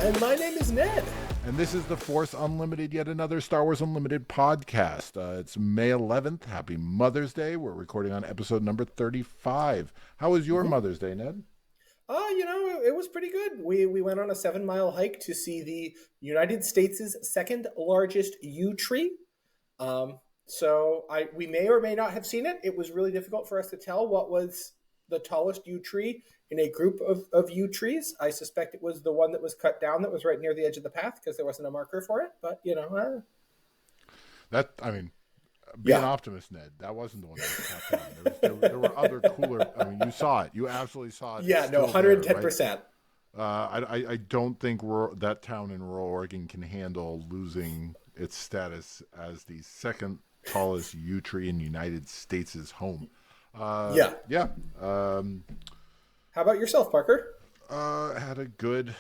And my name is Ned. And this is the Force Unlimited, yet another Star Wars Unlimited podcast. It's May 11th. Happy Mother's Day. We're recording on episode number 35. How was your Mother's Day, Ned? It was pretty good. We went on a 7-mile hike to see the United States' second largest yew tree. We may or may not have seen it. It was really difficult for us to tell what was the tallest yew tree in a group of yew trees. I suspect it was the one that was cut down that was right near the edge of the path because there wasn't a marker for it. But, Be an optimist, Ned. That wasn't the one that was cut down. There were other cooler. I mean, you saw it. You absolutely saw it. Yeah, no, 110%. I don't think that town in rural Oregon can handle losing its status as the second tallest yew tree in the United States' home. Yeah. How about yourself, Parker? Had a good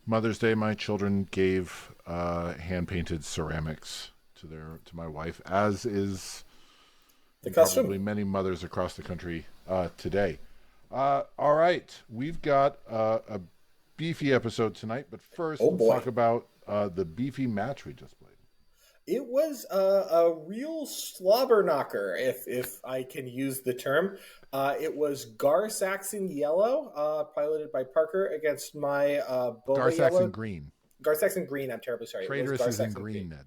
Mother's Day. My children gave hand-painted ceramics to my wife, as is the custom. Probably many mothers across the country today. All right, we've got a beefy episode tonight, but first let's talk about the beefy match we just played. It was a real slobber knocker, if I can use the term. It was Gar-Saxon Yellow, piloted by Parker, against my Boba Gar-Saxon Yellow. Green. Gar-Saxon Green, I'm terribly sorry. Traitorous is in green, Ned.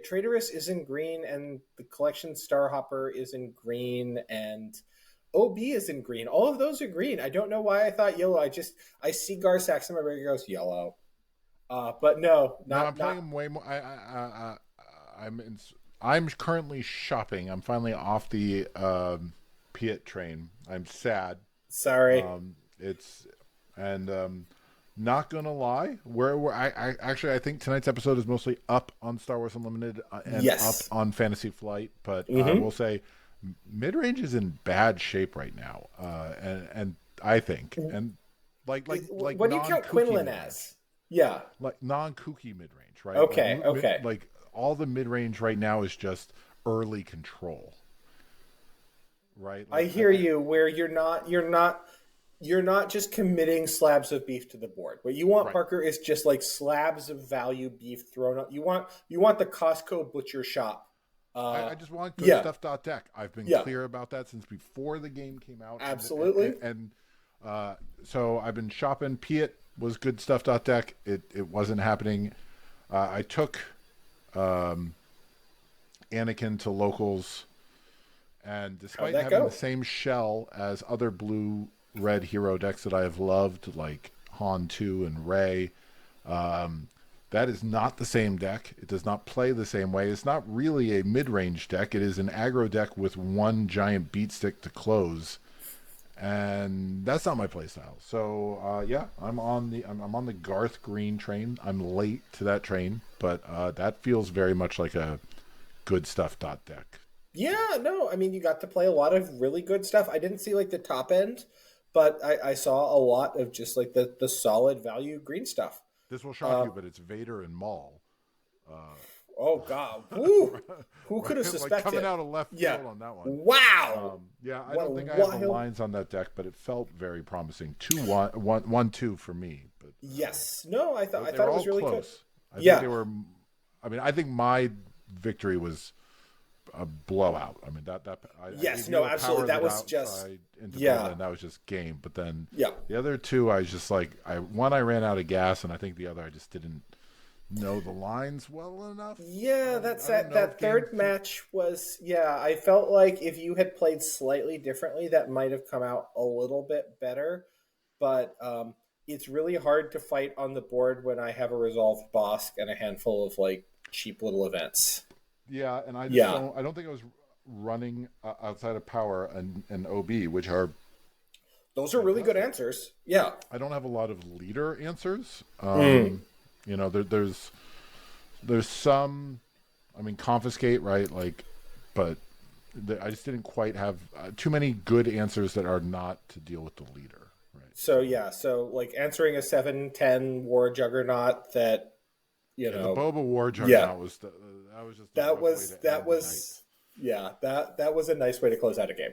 Traitorous is in green, and the collection Starhopper is in green, and OB is in green. All of those are green. I don't know why I thought yellow. I see Gar-Saxon, my brain goes yellow. But no, I'm playing him way more. I'm currently shopping. I'm finally off the Piet train. I'm sad. Sorry. Not gonna lie, I think tonight's episode is mostly up on Star Wars Unlimited and up on Fantasy Flight. But I will say, mid range is in bad shape right now, and I think like what do you count Quinlan as? Yeah, like non-kooky mid range, right? Okay. Like all the mid range right now is just early control, right? I hear you. Where you're not just committing slabs of beef to the board. What you want, right, Parker, is just like slabs of value beef thrown up. You want the Costco butcher shop. I just want good stuff.deck. I've been clear about that since before the game came out. Absolutely. So I've been shopping. Piet was good stuff.deck. It wasn't happening. I took Anakin to locals, and despite having the same shell as other blue-red hero decks that I have loved, like Han 2 and Rey, that is not the same deck. It does not play the same way. It's not really a mid-range deck. It is an aggro deck with one giant beat stick to close, and that's not my playstyle. So I'm on the Garth Green train. I'm late to that train, but that feels very much like a good stuff deck. Yeah, no, I mean, you got to play a lot of really good stuff. I didn't see like the top end, but I saw a lot of just like the solid value green stuff. This will shock you, but it's Vader and Maul. Oh God! Woo! Who could have suspected? Like coming out of left field on that one. Wow! I don't think I have the lines on that deck, but it felt very promising. 1-2 for me. But yes, no, I thought it was really close. Good. I think they were. I think my victory was a blowout. I mean absolutely. That was just and that was just game. But then the other two, I was just like, I ran out of gas, and I think the other I just didn't know the lines well enough. Yeah, that third match was I felt like if you had played slightly differently, that might have come out a little bit better. But it's really hard to fight on the board when I have a resolved Bosk and a handful of like cheap little events. Yeah, and I don't think I was running outside of power and OB, which are those are really good answers. Yeah, I don't have a lot of leader answers. There's some. I mean, confiscate, right? Like, but I just didn't quite have too many good answers that are not to deal with the leader, right? So like answering a 7-10 war juggernaut that. The Boba War Juggernaut was that was a nice way to close out a game.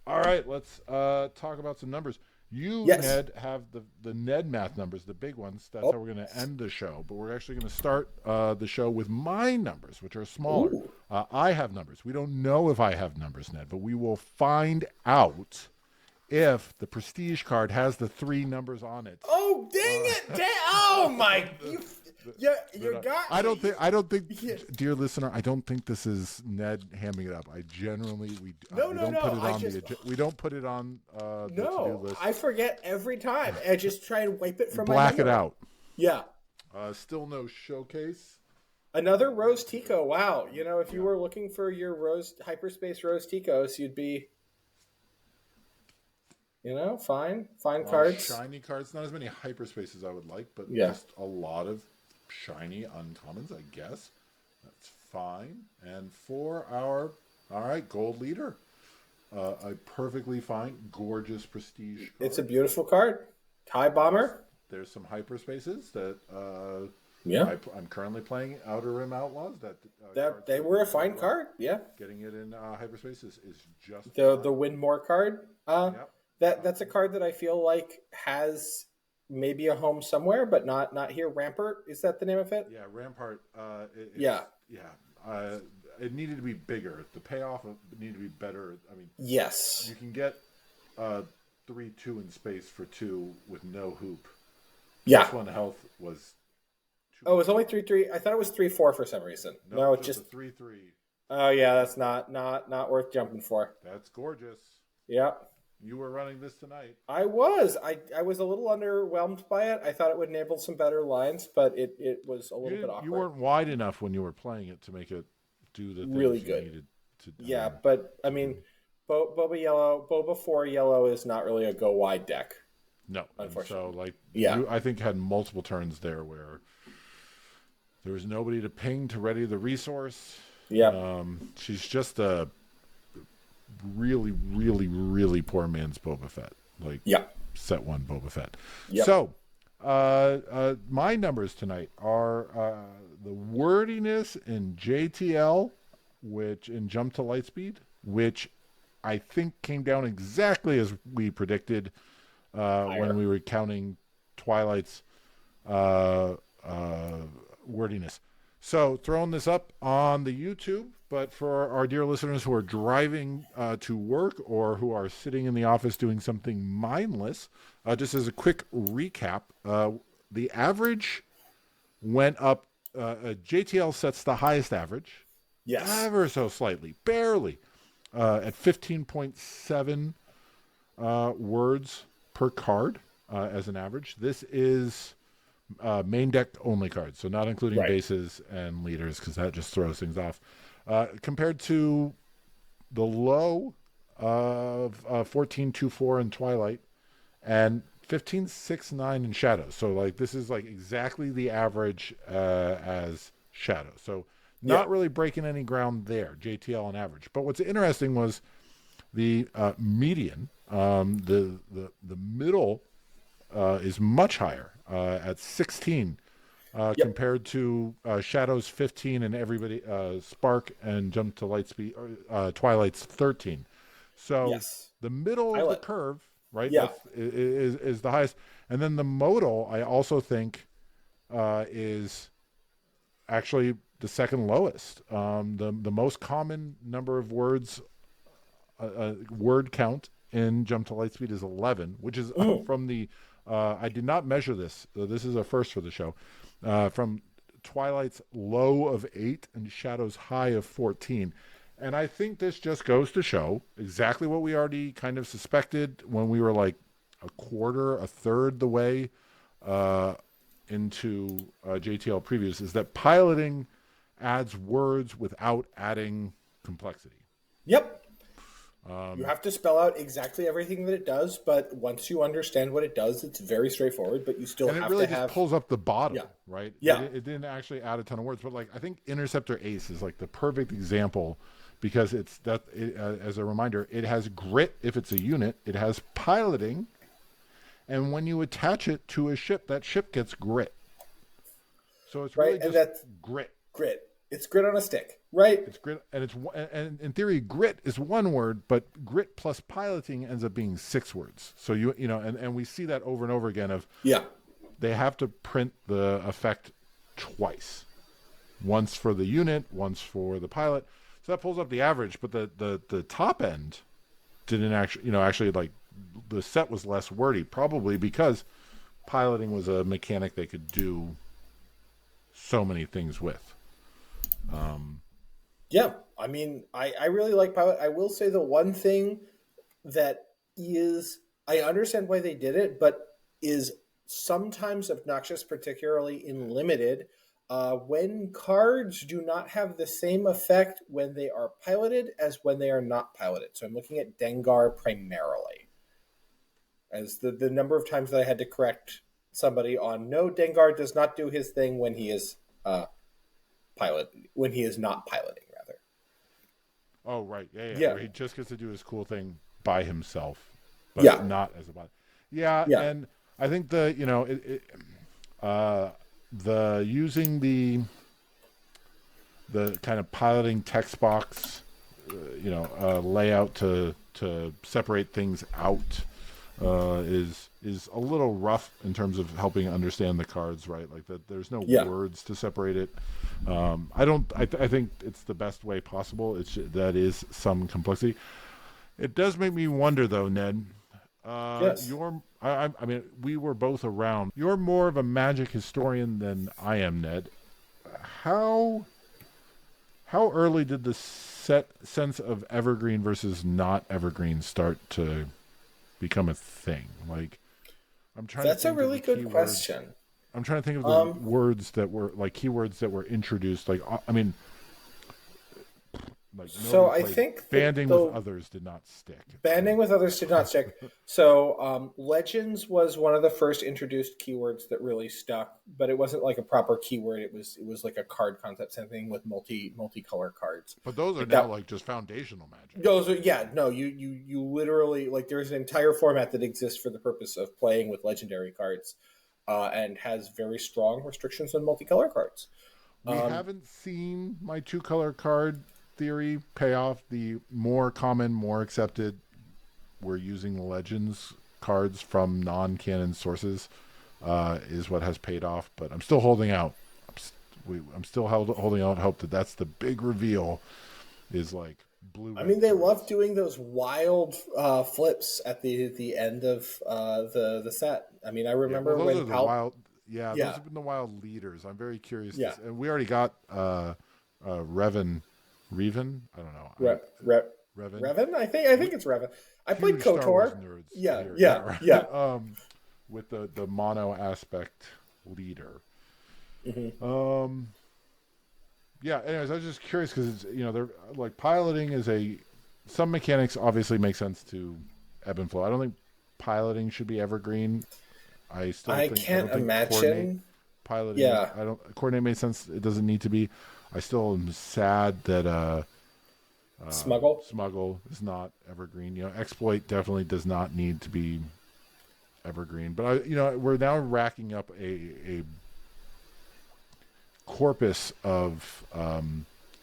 All right, let's talk about some numbers. You, Yes. Ned, have the Ned Math numbers, the big ones. That's how Oh. we're going to end the show. But we're actually going to start the show with my numbers, which are smaller. Ooh. I have numbers. We don't know if I have numbers, Ned, but we will find out if the prestige card has the 3 numbers on it. Oh, dang it! Oh my! You got. I don't think, Yeah. dear listener, I don't think this is Ned hamming it up. I generally we No, we no, don't no. put it on we don't put it on the to-do No, list. I forget every time. I just try and wipe it from my Black it memory. out. Yeah. Still no showcase. Another Rose Tico. Wow. If you were looking for your hyperspace Rose Ticos, you'd be, fine cards. Shiny cards. Not as many hyperspaces I would like, but Yeah. just a lot of shiny uncommons, I guess. That's fine. And for our, all right, gold leader. A perfectly fine, gorgeous prestige card. It's a beautiful card. TIE Bomber. There's some hyperspaces that Yeah. I'm currently playing Outer Rim Outlaws. That they were a fine card. Yeah. Getting it in hyperspace is just The Win More card. Yep. That's a card that I feel like has maybe a home somewhere, but not here. Rampart, is that the name of it? Yeah, Rampart. Yeah. It needed to be bigger. The payoff needed to be better. I mean, Yes. you can get 3/2 in space for 2 with no hoop. Yeah. This one health was. Oh, it was only 3/3. I thought it was 3/4 for some reason. No, it's just 3/3. Oh yeah, that's not worth jumping for. That's gorgeous. Yeah. You were running this tonight. I was. I was a little underwhelmed by it. I thought it would enable some better lines, but it was a little bit awkward. You weren't wide enough when you were playing it to make it do the things really you good. needed to do. Yeah, but I mean, Boba 4 yellow is not really a go wide deck. No, unfortunately. You, I think, had multiple turns there where there was nobody to ping to ready the resource. Yeah. She's just a really, really, really poor man's Boba Fett. Set 1 Boba Fett. Yep. So, my numbers tonight are the wordiness in JTL, which in Jump to Lightspeed, which I think came down exactly as we predicted when we were counting Twilight's wordiness. So throwing this up on the YouTube, but for our dear listeners who are driving to work or who are sitting in the office doing something mindless, just as a quick recap, the average went up. JTL sets the highest average. Yes. Ever so slightly, barely, at 15.7 words per card as an average. This is main deck only cards, so not including bases and leaders, because that just throws things off. Compared to the low of 14.24 in Twilight and 15.69 in Shadows. So this is exactly the average as Shadows. So not really breaking any ground there, JTL on average. But what's interesting was the median, the middle is much higher at 16 compared to Shadow's 15 and everybody Spark and Jump to Lightspeed Twilight's 13. So the middle of the curve, right? Yeah. Is the highest. And then the modal, I also think, is actually the second lowest. The most common number of words, word count in Jump to Lightspeed is 11, which is from the. I did not measure this. This is a first for the show. From Twilight's low of 8 and Shadow's high of 14. And I think this just goes to show exactly what we already kind of suspected when we were a third the way into JTL previews, is that piloting adds words without adding complexity. Yep. You have to spell out exactly everything that it does, but once you understand what it does, it's very straightforward, but you still have to have... And it really just pulls up the bottom, right? Yeah. It didn't actually add a ton of words, but I think Interceptor Ace is the perfect example, because as a reminder, it has grit if it's a unit, it has piloting, and when you attach it to a ship, that ship gets grit. So it's really just grit. Grit. It's grit on a stick, right? It's grit, and in theory, grit is one word, but grit plus piloting ends up being 6 words. So and we see that over and over again. Of Yeah. they have to print the effect twice, once for the unit, once for the pilot. So that pulls up the average, but the top end didn't actually like the set was less wordy, probably because piloting was a mechanic they could do so many things with. Yeah. I mean, I really like pilot. I will say the one thing that is, I understand why they did it, but is sometimes obnoxious, particularly in limited, when cards do not have the same effect when they are piloted as when they are not piloted. So I'm looking at Dengar primarily as the number of times that I had to correct somebody on no, Dengar does not do his thing when he is when he is not piloting, rather. Oh right, yeah. Yeah. Where he just gets to do his cool thing by himself, but Yeah. not as a bot. Yeah, Yeah. and I think the using the kind of piloting text box, layout to separate things out is a little rough in terms of helping understand the cards, right? Like that, there's no Yeah. words to separate it. I don't. I think it's the best way possible. That is some complexity. It does make me wonder, though, Ned. Yes. I mean, we were both around. You're more of a magic historian than I am, Ned. How early did the sense of evergreen versus not evergreen start to become a thing? Like, I'm trying to That's a think of really the good keywords. question. I'm trying to think of the Um, words that were like keywords that were introduced. Like, I mean, like so nobody I played think banding with the others did not stick. banding So with others did not stick. So legends was one of the first introduced keywords that really stuck, but it wasn't like a proper keyword. It was like a card concept, same thing with multicolor cards. but those are Like now that. like just foundational magic. Those are, yeah, no, you literally, like, there's an entire format that exists for the purpose of playing with legendary cards, and has very strong restrictions on multicolor cards. We Um, haven't seen my 2 color card theory pay off. The more common, more accepted, we're using legends cards from non-canon sources is what has paid off. But I'm still holding out. I'm still holding out hope that that's the big reveal. Is like blue I red mean, they love cards. doing those wild flips at the end of the set. I mean, I Yeah, well, remember those when are the Pal. wild. Yeah, those Yeah, have been the wild leaders. I'm very curious to yeah, see. And we already got Revan. Revan? I don't know. Re, Re, Revan. Revan. I think We, it's Revan. I played huge Star Wars Kotor. nerds Yeah, here. yeah, Yeah, yeah. right. With the mono aspect leader. Hmm. Um, yeah. Anyways, I was just curious because they're like piloting is some mechanics obviously make sense to ebb and flow. I don't think piloting should be evergreen. I I can't don't think coordinate imagine. piloting. Yeah, I don't coordinate makes sense. It doesn't need to be. I still am sad that smuggle. smuggle is not evergreen. Exploit definitely does not need to be evergreen. But we're now racking up a corpus of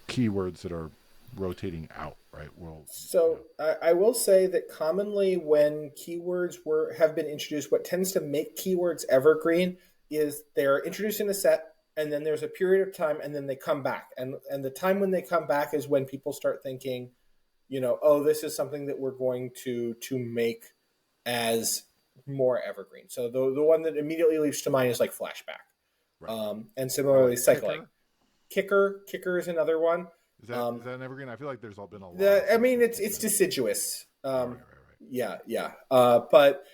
keywords that are rotating out. Right. Well, So I will say that commonly when keywords have been introduced, what tends to make keywords evergreen is they're introduced in a set, and then there's a period of time, and then they come back, and the time when they come back is when people start thinking, oh, this is something that we're going to make as more evergreen. So the one that immediately leaps to mind is like flashback, right. and Or similarly like cycling. kicker. Kicker is another one. Is that an evergreen? I feel like there's all been a lot of I sets mean, with it's kicker. deciduous. Oh, right. Yeah, yeah. But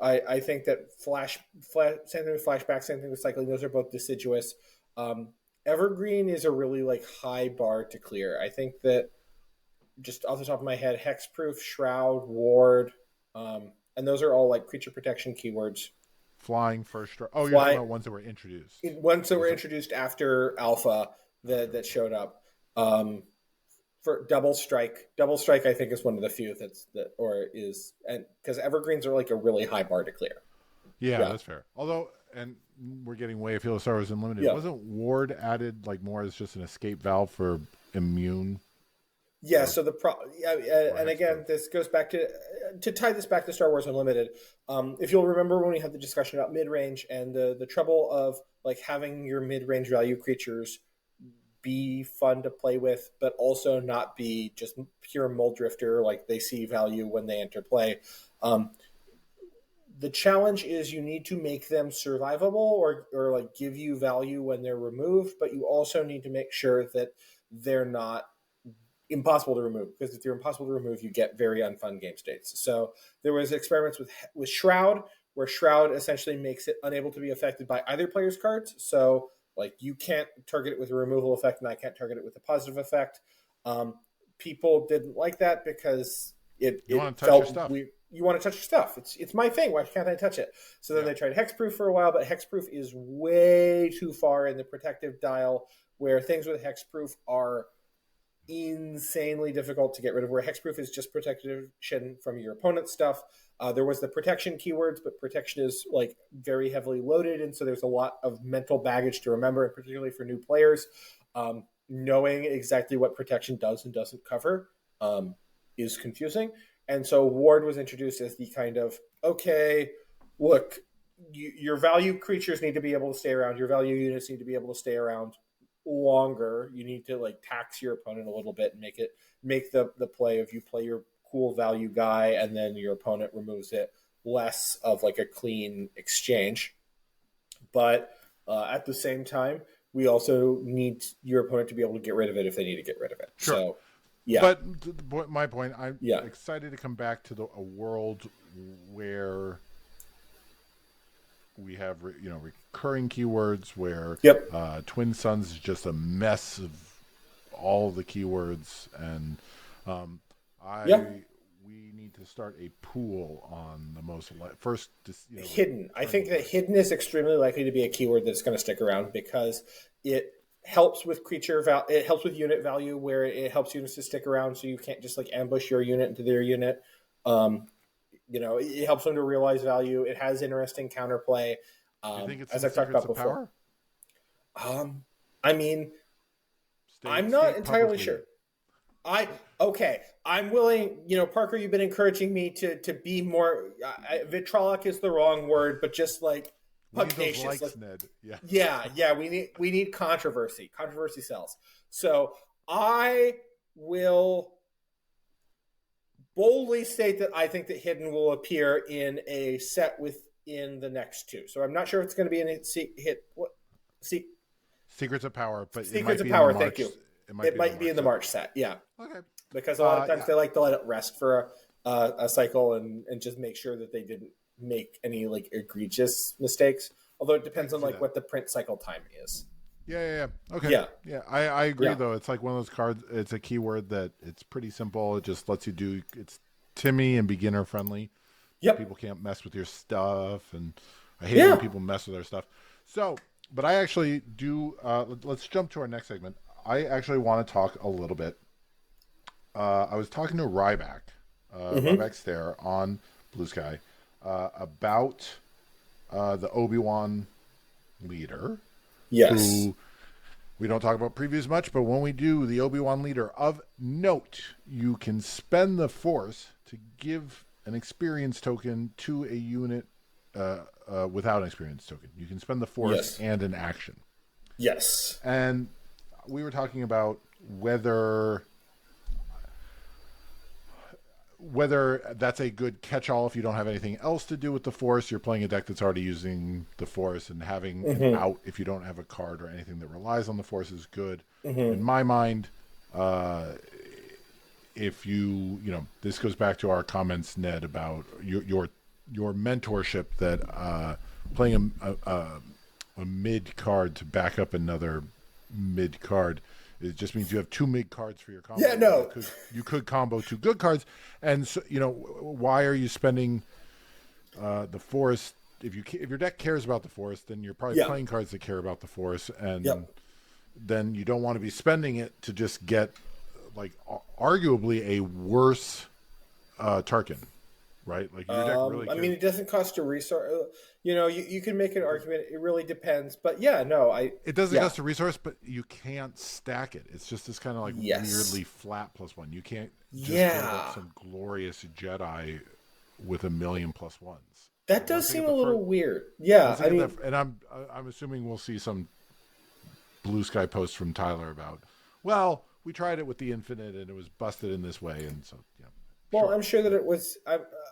I think that same thing with flashback, same thing with cycling. Those are both deciduous. Um, Evergreen is a really like high bar to clear. I think that just off the top of my head, hexproof, shroud, ward, and those are all like creature protection keywords. Flying first. Oh, you're talking Fly about ones that were introduced. ones that were Those are introduced after alpha okay. that showed up. For double strike I think is one of the few and because evergreens are like a really high bar to clear. Yeah, Yeah. that's fair. Although and we're getting way afield of Star Wars Unlimited. Yeah. Wasn't Ward added like more as just an escape valve for immune Yeah, or so and again, hexproof? this goes back to tie this back to Star Wars Unlimited. If you'll remember when we had the discussion about mid range and the trouble of like having your mid range value creatures be fun to play with, but also not be just pure mold drifter, like they see value when they enter play. Um, the challenge is you need to make them survivable or like give you value when they're removed, but you also need to make sure that they're not impossible to remove, because if they're impossible to remove, you get very unfun game states. So there was experiments with Shroud, where Shroud essentially makes it unable to be affected by either player's cards. So like you can't target it with a removal effect, and I can't target it with a positive effect. Um, People didn't like that because You it want to touch your felt stuff? weird. You want to touch your stuff. It's my thing. Why can't I touch it? So then Yeah. they tried hexproof for a while, but hexproof is way too far in the protective dial, where things with hexproof are insanely difficult to get rid of, where hexproof is just protection from your opponent's stuff. There was the protection keywords, but protection is like very heavily loaded, and so there's a lot of mental baggage to remember, and particularly for new players, knowing exactly what protection does and doesn't cover is confusing. And so Ward was introduced as the kind of, okay, look, your value creatures need to be able to stay around, your value units need to be able to stay around longer. You need to like tax your opponent a little bit and make the play of you play your cool value guy and then your opponent removes it, less of like a clean exchange. But at the same time, we also need your opponent to be able to get rid of it if they need to get rid of it. Sure. So yeah. But my point, I'm excited to come back to a world where we have recurring keywords, where Twin Suns is just a mess of all the keywords, and we need to start a pool on the most first. Hidden. I think that hidden is extremely likely to be a keyword that's going to stick around because it helps with it helps with unit value, where it helps units to stick around, so you can't just like ambush your unit into their unit. It helps them to realize value. It has interesting counterplay. You think it's as I've talked about before. I mean, I'm not entirely sure. I'm willing. Parker, you've been encouraging me to be more. Vitrolic is the wrong word, but just like pugnacious. Likes, Ned. Yeah. We need controversy. Controversy sells. So I will boldly state that I think that hidden will appear in a set within the next two. So I'm not sure if it's going to be in a Secrets of Power, but Secrets of Power. Thank you. It might be in the March set. Yeah. Okay. Because a lot of times they like to let it rest for a cycle and just make sure that they didn't make any like egregious mistakes. Although it depends on like what the print cycle time is. Yeah. Okay. Yeah. I agree though. It's like one of those cards. It's a keyword that it's pretty simple. It just lets you do. It's Timmy and beginner friendly. Yep. People can't mess with your stuff, and I hate when people mess with our stuff. So, but I actually do. Let's jump to our next segment. I actually want to talk a little bit. I was talking to Ryback, Ryback's there on Blue Sky, about the Obi-Wan leader. Yes. Who we don't talk about previews much, but when we do, the Obi-Wan leader of note, you can spend the Force to give an experience token to a unit without an experience token. You can spend the Force and an action. Yes. And we were talking about whether that's a good catch-all if you don't have anything else to do with the Force. You're playing a deck that's already using the Force, and having an out if you don't have a card or anything that relies on the Force is good. In my mind, if this goes back to our comments, Ned, about your mentorship, that playing a mid card to back up another mid card, it just means you have two mid cards for your combo. Yeah, no. You could combo two good cards. And so, why are you spending the Force? If your deck cares about the Force, then you're probably playing cards that care about the Force, and then you don't want to be spending it to just get like arguably a worse Tarkin. right? Like your deck really I mean, can. it doesn't cost a resource. You can make an argument. It really depends, but yeah, no, It doesn't yeah, cost a resource, but you can't stack it. It's just this kind of like yes, weirdly flat +1. You can't just build up yeah. some glorious Jedi with a million +1s. That Like once does they seem get a the first, little weird. Yeah, once they I get that, mean, and I'm assuming we'll see some blue sky post from Tyler about, well, we tried it with the Infinite and it was busted in this way, and so yeah, well, sure, I'm sure that but it was.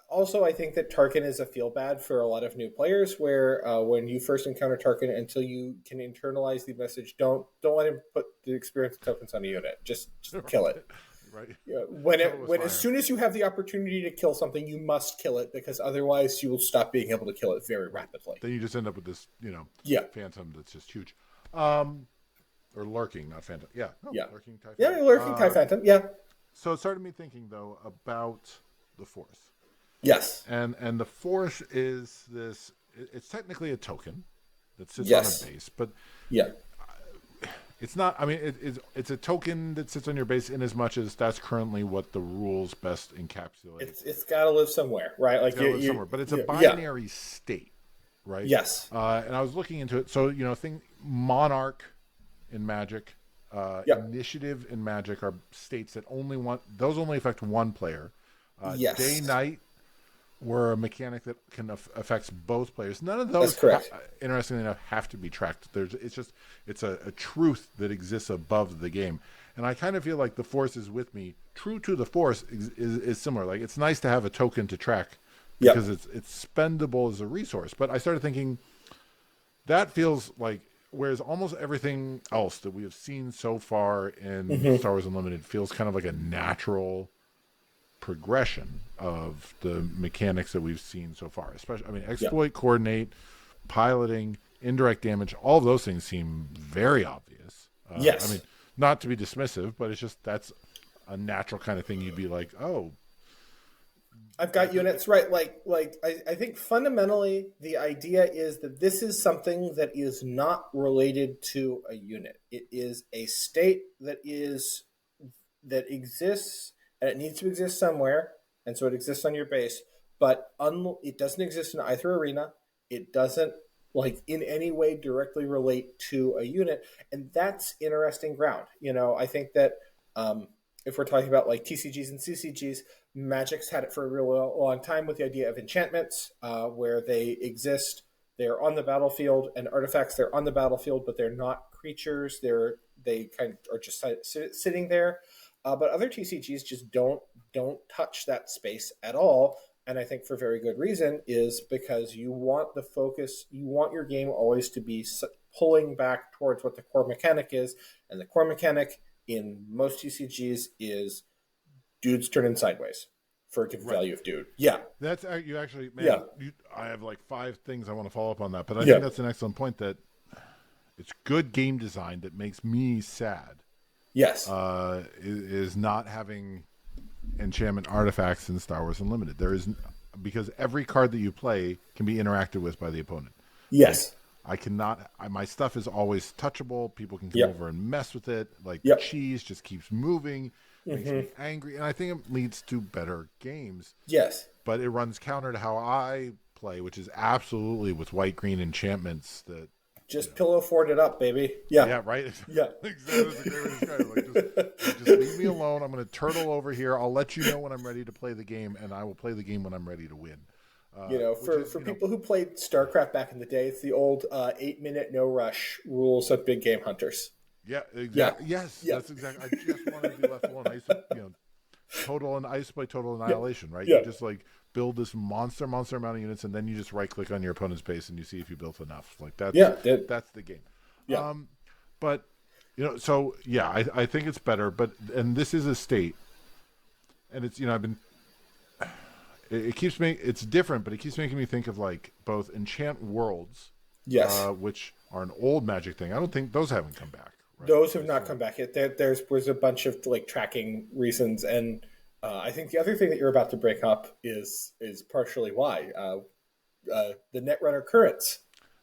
Also, I think that Tarkin is a feel bad for a lot of new players. Where when you first encounter Tarkin, until you can internalize the message, don't let him put the experience tokens on a unit. Just kill it. right, Yeah, kill it with as fire. soon as you have the opportunity to kill something, you must kill it because otherwise you will stop being able to kill it very Right. rapidly. Then you just end up with this, Yeah, phantom that's just huge. Um, or lurking, not phantom. Yeah, no, yeah, lurking TIE yeah. phantom. Lurking Tie Phantom. Yeah, So it started me thinking though about the Force, yes, and the Force is this. It's technically a token that sits on a yes, base, but yeah. it's not. I mean, it's a token that sits on your base in as much as that's currently what the rules best encapsulate. It's got to live somewhere, right? It's Like got to live somewhere, but it's a yeah, binary state, right? yes, And I was looking into it. So think Monarch in Magic, yep, Initiative in Magic are states that only affect one player. Day yes. Night were a mechanic that can affects both players. None of That's those, correct. interestingly enough, have to be tracked. It's a truth that exists above the game, and I kind of feel like the Force is with me. True to the Force is similar. Like it's nice to have a token to track because Yep. it's spendable as a resource. But I started thinking that feels like whereas almost everything else that we have seen so far in Hmm. Star Wars Unlimited feels kind of like a natural progression of the mechanics that we've seen so far. Especially, I mean, Yep. exploit, coordinate, piloting, indirect damage, all of those things seem very obvious. I mean, Yes. not to be dismissive, but it's just that's a natural kind of thing you'd be like, oh, I've got units right. I think fundamentally the idea is that this is something that is not related to a unit. It is a state that exists and it needs to exist somewhere, and so it exists on your base. But it doesn't exist in either arena. It doesn't like in any way directly relate to a unit, and that's interesting ground. I think that um, if we're talking about like TCGs and CCGs, Magic's had it for a real long time with the idea of enchantments, where they exist. They're on the battlefield, and artifacts. They're on the battlefield, but they're not creatures. They kind of are just sitting there. But other TCGs just don't touch that space at all. And I think for very good reason is because you want the focus, you want your game always to be pulling back towards what the core mechanic is, and the core mechanic in most TCGs is dudes turning sideways for a right. value of dude. Yeah, That's you actually, yeah, man. I have like 5 things I want to follow up on that, but I think yeah. that's an excellent point. That it's good game design that makes me sad. Yes, Is not having enchantment artifacts in Star Wars Unlimited. There is because every card that you play can be interacted with by the opponent. Like yes, I cannot. My stuff is always touchable. People can come yep, over and mess with it. Like the yep. cheese just keeps moving, makes Hmm. me angry, and I think it leads to better games. Yes, But it runs counter to how I play, which is absolutely with white green enchantments. That you just know, pillow fort it up, baby. Yeah, yeah, right. yeah. Exactly, that's a great way to describe it. Just leave me alone. I'm going to turtle over here. I'll let you know when I'm ready to play the game, and I will play the game when I'm ready to win. Which is, For people who played StarCraft back in the day, it's the old 8 minute no rush rules of big game hunters. yeah, Yeah, exactly. Yes, yeah, that's exactly. I just wanted to be left alone. Total and ice by total yeah, annihilation, right? You yeah, just like build this monster amount of units, and then you just right click on your opponent's base and you see if you built enough. Like yeah, that's the game. yeah. But so yeah, I think it's better. But and this is a state, and it's I've been. It keeps me. It's different, but it keeps making me think of like both enchant worlds, Yes, which are an old Magic thing. I don't think those haven't come back, right? those have I not assume. come back yet. There's was a bunch of like tracking reasons, and I think the other thing that you're about to break up is partially why the Netrunner currents.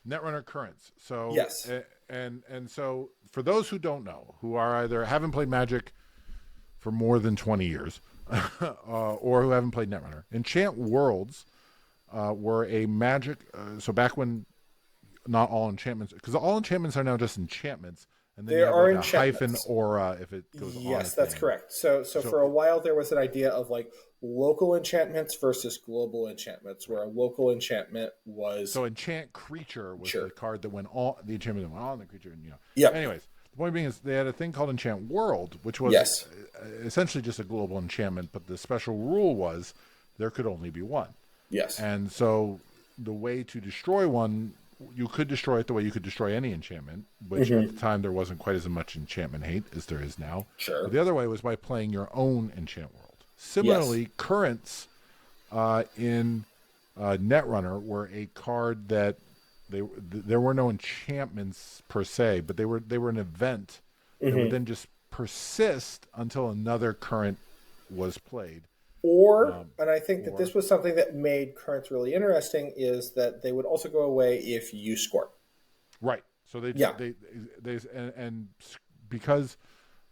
Netrunner currents. So Yes, and so for those who don't know, who are either haven't played Magic for more than 20 years, or who haven't played Netrunner, enchant worlds were a magic. So back when not all enchantments, because all enchantments are now just enchantments, and then you There have are like a hyphen enchantments. aura if it goes on a Yes, that's thing. correct. So So for a while there was an idea of like local enchantments versus global enchantments, where right. a local enchantment was So enchant creature was sure. the card that went on the enchantment that went on the creature, and Yep. Anyways, the point being is they had a thing called enchant world, which was Yes. essentially just a global enchantment, but the special rule was there could only be one. Yes. And so the way to destroy one, you could destroy it the way you could destroy any enchantment, which at Hmm. the time there wasn't quite as much enchantment hate as there is now. But Sure. the other way was by playing your own enchant world. Yes. Similarly, currents in Netrunner were a card that there were no enchantments per se, but they were an event that would Hmm. then just persist until another current was played. Or, Um, and I think that or this was something that made currents really interesting, is that they would also go away if you score. right, so Yeah. they and because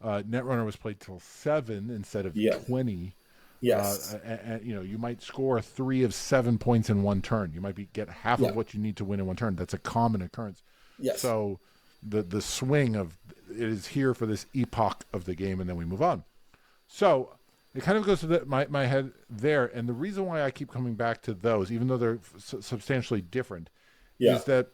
Netrunner was played till 7 instead of Yeah. 20. Yes. You might score 3 of 7 points in one turn. You might get half Yeah. of what you need to win in one turn. That's a common occurrence. Yes. So the swing of it is here for this epoch of the game, and then we move on. So it kind of goes to my head there, and the reason why I keep coming back to those, even though they're substantially different, Yeah. is that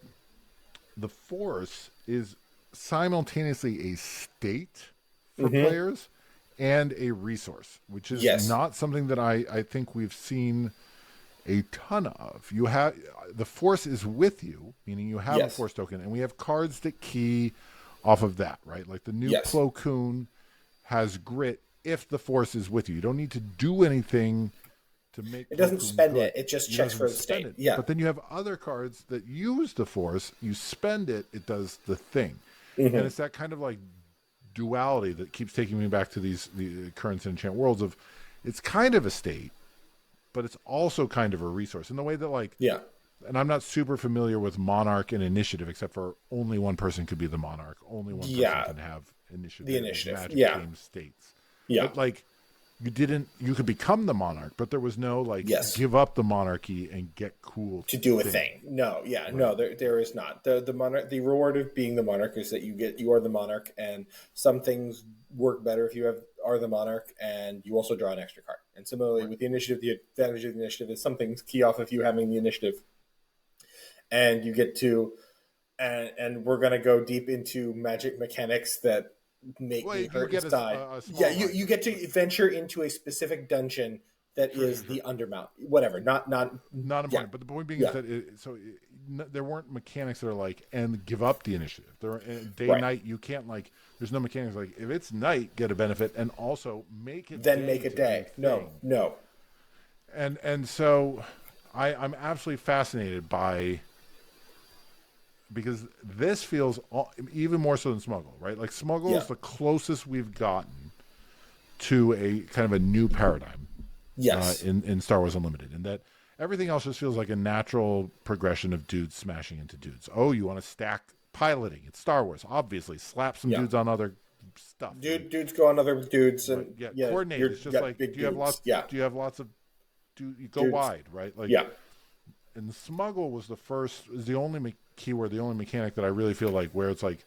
the Force is simultaneously a state for Hmm. players and a resource, which is Yes. not something that I think we've seen a ton of. You have the Force is with you, meaning you have a Yes. Force token, and we have cards that key off of that, right? Like the new Yes. Plo Koon has grit if the Force is with you. You don't need to do anything to make It Plo doesn't Koon spend good. it. It just It checks doesn't for the spend state. it. Yeah. But then you have other cards that use the Force. You spend it, it does the thing. And Hmm. it's that kind of like duality that keeps taking me back to the currents and enchant worlds of it's kind of a state, but it's also kind of a resource in the way that like Yeah. and I'm not super familiar with monarch and initiative except for only one person could be the monarch, only one person Yeah. can have initiative. The Like initiative. Magic Yeah. game states, Yeah. but like you could become the monarch, but there was no like Yes. give up the monarchy and get cool To do a thing, thing. No, yeah, right? no, there is not. The monarch, the reward of being the monarch is that you are the monarch, and some things work better if you are the monarch, and you also draw an extra card. And similarly Right. with the initiative, the advantage of the initiative is some things key off of you having the initiative, and you get to and we're gonna go deep into magic mechanics that make Well, me you hurt get inside. a Yeah, small you hyphen, get to venture into a specific dungeon that sure, is sure, sure. the Undermount. Whatever, not Not yeah, important, but the point being is yeah, that there weren't mechanics that are like and give up the initiative. There day right. night you can't like. There's no mechanics like if it's night get a benefit and also make it Then day make a to do day. a No, thing. no. And so I'm absolutely fascinated by because this feels even more so than Smuggle, right? Like Smuggle Yeah. is the closest we've gotten to a kind of a new paradigm Yes. in Star Wars Unlimited, and that everything else just feels like a natural progression of dudes smashing into dudes. Oh, you want to stack piloting? It's Star Wars, obviously. Slap some Yeah. dudes on other stuff, Dudes go on other dudes, right? and Yeah, yeah, coordinate. you're It's just got like big dudes. Yeah, Do you have lots of? Do you go dudes. wide, right? Like, Yeah, and the smuggle was the only keyword, the only mechanic that I really feel like where it's like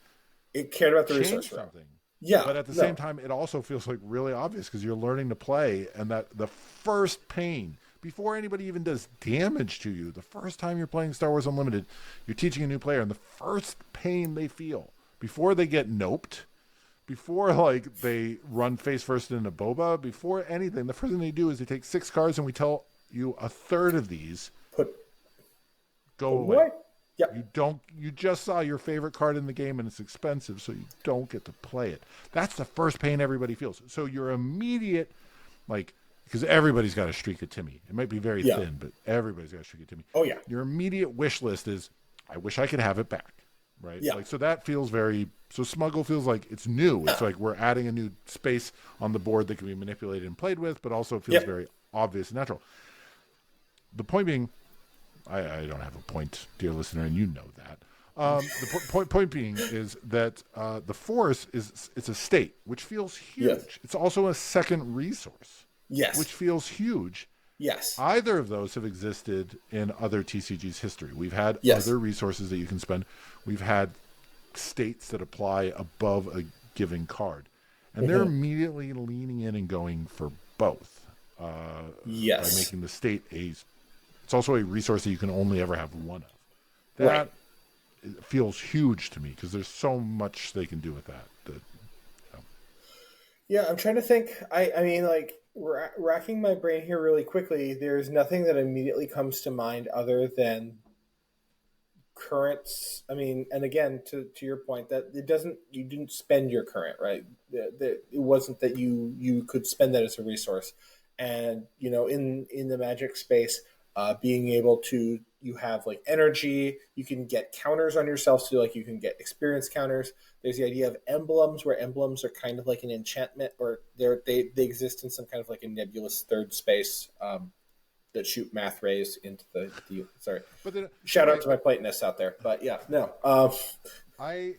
it cared about the resource change row. something. Yeah, But at the same no, time, it also feels like really obvious because you're learning to play, and that the first pain before anybody even does damage to you, the first time you're playing Star Wars Unlimited, you're teaching a new player, and the first pain they feel before they get noped, before like they run face first into boba, before anything, the first thing they do is they take 6 cards, and we tell you a third of these put go put away. away. Yep. You just saw your favorite card in the game and it's expensive, so you don't get to play it. That's the first pain everybody feels. So your immediate, like, because everybody's got a streak of Timmy. It might be very Yeah. thin, but everybody's got a streak of Timmy. Oh yeah. Your immediate wish list is, I wish I could have it back. Right? Yeah. Like, so that feels very, so Smuggle feels like it's new. It's like we're adding a new space on the board that can be manipulated and played with, but also feels Yep. very obvious and natural. The point being, I don't have a point, dear listener, and you know that. The point being is that the Force it's a state, which feels huge. Yes. It's also a second resource. Yes. which feels huge. Yes. Either of those have existed in other TCG's history. We've had Yes. other resources that you can spend. We've had states that apply above a given card. And they're Mm-hmm. immediately leaning in and going for both by Yes. making the state it's also a resource that you can only ever have one of. Right. That feels huge to me because there's so much they can do with that. Yeah, I'm trying to think. I mean, like, racking my brain here really quickly, there's nothing that immediately comes to mind other than currents. I mean, and again, to your point, that it doesn't, you didn't spend your current, right? It wasn't that you could spend that as a resource. And, in the magic space, being able to, you have like energy, you can get counters on yourself. So like you can get experience counters. There's the idea of emblems, where emblems are kind of like an enchantment, or they exist in some kind of like a nebulous third space, that shoot math rays into the sorry. But then, Shout out right, to my Platonists out there. But yeah, no. I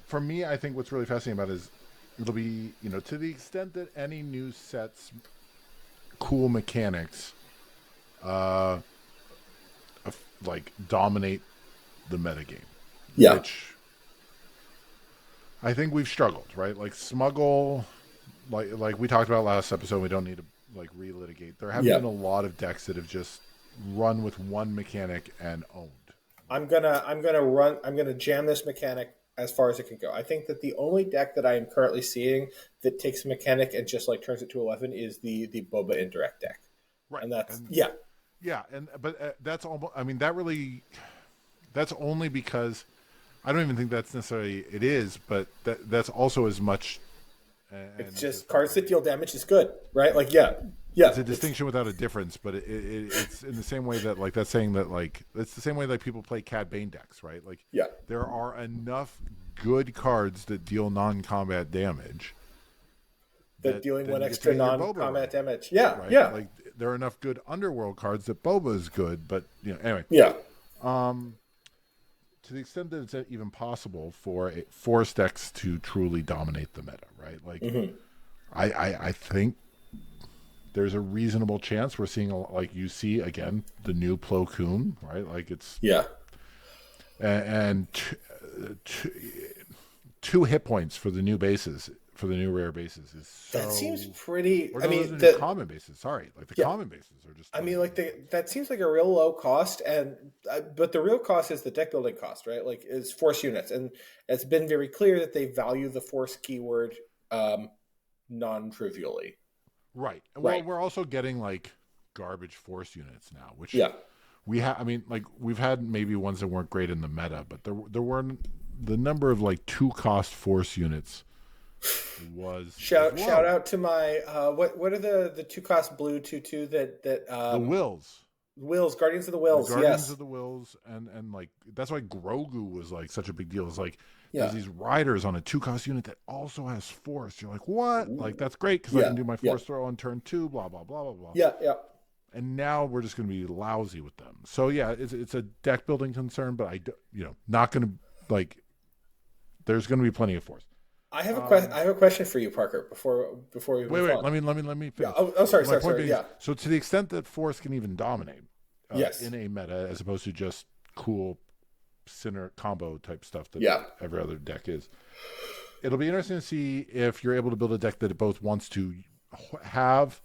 for me, I think what's really fascinating about it is it'll be, to the extent that any new sets cool mechanics uh like dominate the metagame, Yeah. which I think we've struggled, right? Like smuggle, like we talked about last episode, we don't need to like relitigate. There have Yeah. been a lot of decks that have just run with one mechanic and owned. I'm gonna jam this mechanic as far as it can go. I think that the only deck that I am currently seeing that takes a mechanic and just like turns it to 11 is the Boba Indirect deck. Right. And that's, And yeah. yeah, but that's almost. I mean, that's only because I don't even think that's necessarily it is, but that's also as much. It's And just cards that deal damage is good, right? Like, yeah. Yeah. it's a distinction without a difference, but it's in the same way that like that's saying that like it's the same way like people play Cad Bane decks, right? Like Yeah. there are enough good cards that deal non-combat damage That dealing then one you get to extra get your Boba non-combat right, damage. Yeah. right? Yeah. Like there are enough good underworld cards that Boba is good, but anyway. Yeah. To the extent that it's even possible for force decks to truly dominate the meta, right? Like, I think there's a reasonable chance we're seeing like you see again the new Plo Koon, right? Like it's Yeah. and two hit points for the new bases for the new rare bases is so. That seems pretty. Or I no, those mean, are the common bases. Sorry, like the yeah. common bases are just. I mean, like that seems like a real low cost, and but the real cost is the deck building cost, right? Like, is force units, and it's been very clear that they value the force keyword non-trivially. Right. Well, Right. we're also getting like garbage force units now, which Yeah. we have. I mean, like we've had maybe ones that weren't great in the meta, but there were the number of like 2-cost force units was Shout low. out to my what are the 2-cost blue 2/2 that The Wills. Guardians of the The Wills, Guardians yes. of the Wills, and like that's why Grogu was like such a big deal. It's like there's Yeah. these riders on a 2-cost unit that also has force. You're like, what? Like that's great because I Yeah. can do my Yeah. force throw on turn 2. Blah blah blah blah blah. Yeah. Yeah. And now we're just going to be lousy with them. So yeah, it's a deck building concern, but not going to like. There's going to be plenty of force. I have a question. I have a question for you, Parker. Before we move Wait. on. Let me finish. Yeah. Oh, sorry. My point Sorry. being, Yeah. so to the extent that force can even dominate, Yes. in a meta as opposed to just cool center combo type stuff that Yeah. every other deck is, it'll be interesting to see if you're able to build a deck that it both wants to have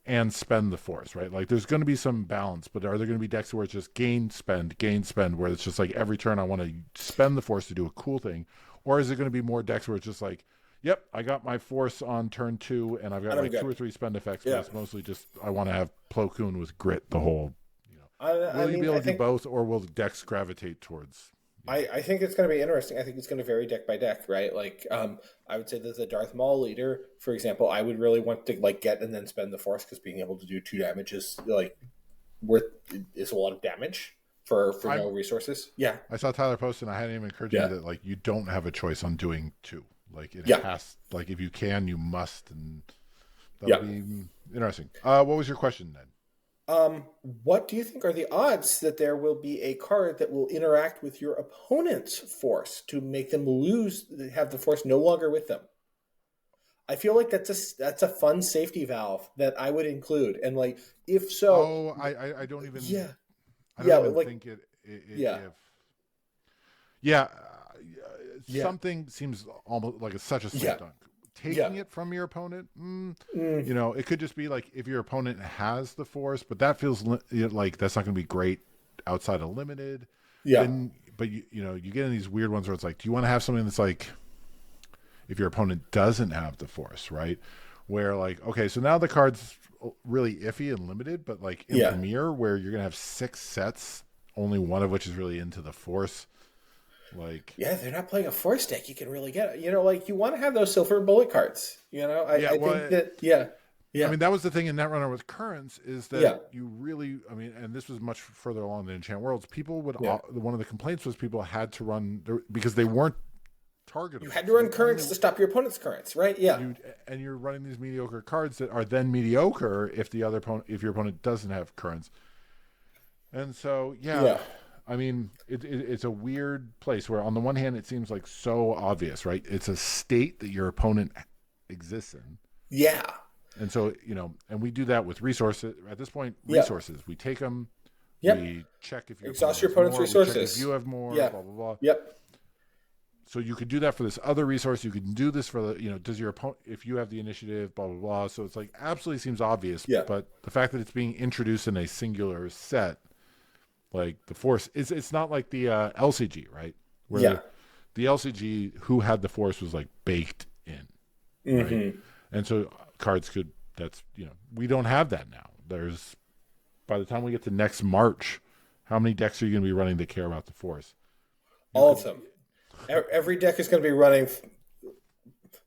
and spend the force, right? Like there's going to be some balance, but are there going to be decks where it's just gain, spend, where it's just like every turn I want to spend the force to do a cool thing? Or is it going to be more decks where it's just like, yep, I got my force on turn 2 and I've got like 2 or 3 spend effects, but it's mostly just I want to have Plo Koon with grit the whole, Will you be able to do both, or will decks gravitate towards? I think it's going to be interesting. I think it's going to vary deck by deck, right? Like, I would say that the Darth Maul leader, for example, I would really want to like get and then spend the force because being able to do 2 damage is like is a lot of damage for no resources. Yeah, I saw Tyler post and I hadn't even encouraged you that like you don't have a choice on doing 2. Like it has, like if you can, you must, and that'll be interesting. What was your question then? What do you think are the odds that there will be a card that will interact with your opponent's force to make them have the force no longer with them? I feel like that's a fun safety valve that I would include. And like, if so, Oh, I don't even yeah, I don't yeah, even like, think yeah, if yeah, yeah, something seems almost like it's such a slam yeah, dunk. yeah, Taking it from your opponent, mm, it could just be like if your opponent has the force, but that feels like that's not going to be great outside of limited. yeah. Then, but you get in these weird ones where it's like, do you want to have something that's like if your opponent doesn't have the force, right? Where like, okay, so now the card's really iffy and limited, but like in Yeah. Premiere, where you're gonna have 6 sets, only one of which is really into the force, like Yeah, they're not playing a force deck. You can really get it. Like you want to have those silver bullet cards. yeah, I think well, that, yeah, I yeah, mean, that was the thing in Netrunner with Currents is that yeah, you really, I mean, and this was much further along than Enchant Worlds. People would, yeah. one of the complaints was people had to run because they weren't You targetable. had to So run the only currents to stop your opponent's currents, right? Yeah, you and you're running these mediocre cards that are then mediocre if the other opponent, if your opponent doesn't have Currents. And so, yeah, yeah. I mean, it's a weird place where on the one hand it seems like so obvious, right? It's a state that your opponent exists in. Yeah. And so, and we do that with resources. At this point, Yeah. resources. We take them, Yep. we check if your opponent Exhaust your has opponent's more, we check if you resources. have more, Yeah. blah, blah, blah. Yep. So you could do that for this other resource. You can do this for the, does your opponent, if you have the initiative, blah, blah, blah. So it's like absolutely seems obvious. Yeah. But the fact that it's being introduced in a singular set, like the force, it's not like the LCG, right? Where Yeah. the LCG, who had the force was like baked in, right? Mm-hmm. And so cards could, we don't have that now. By the time we get to next March, how many decks are you going to be running that care about the force? You All could, of them. Every deck is going to be running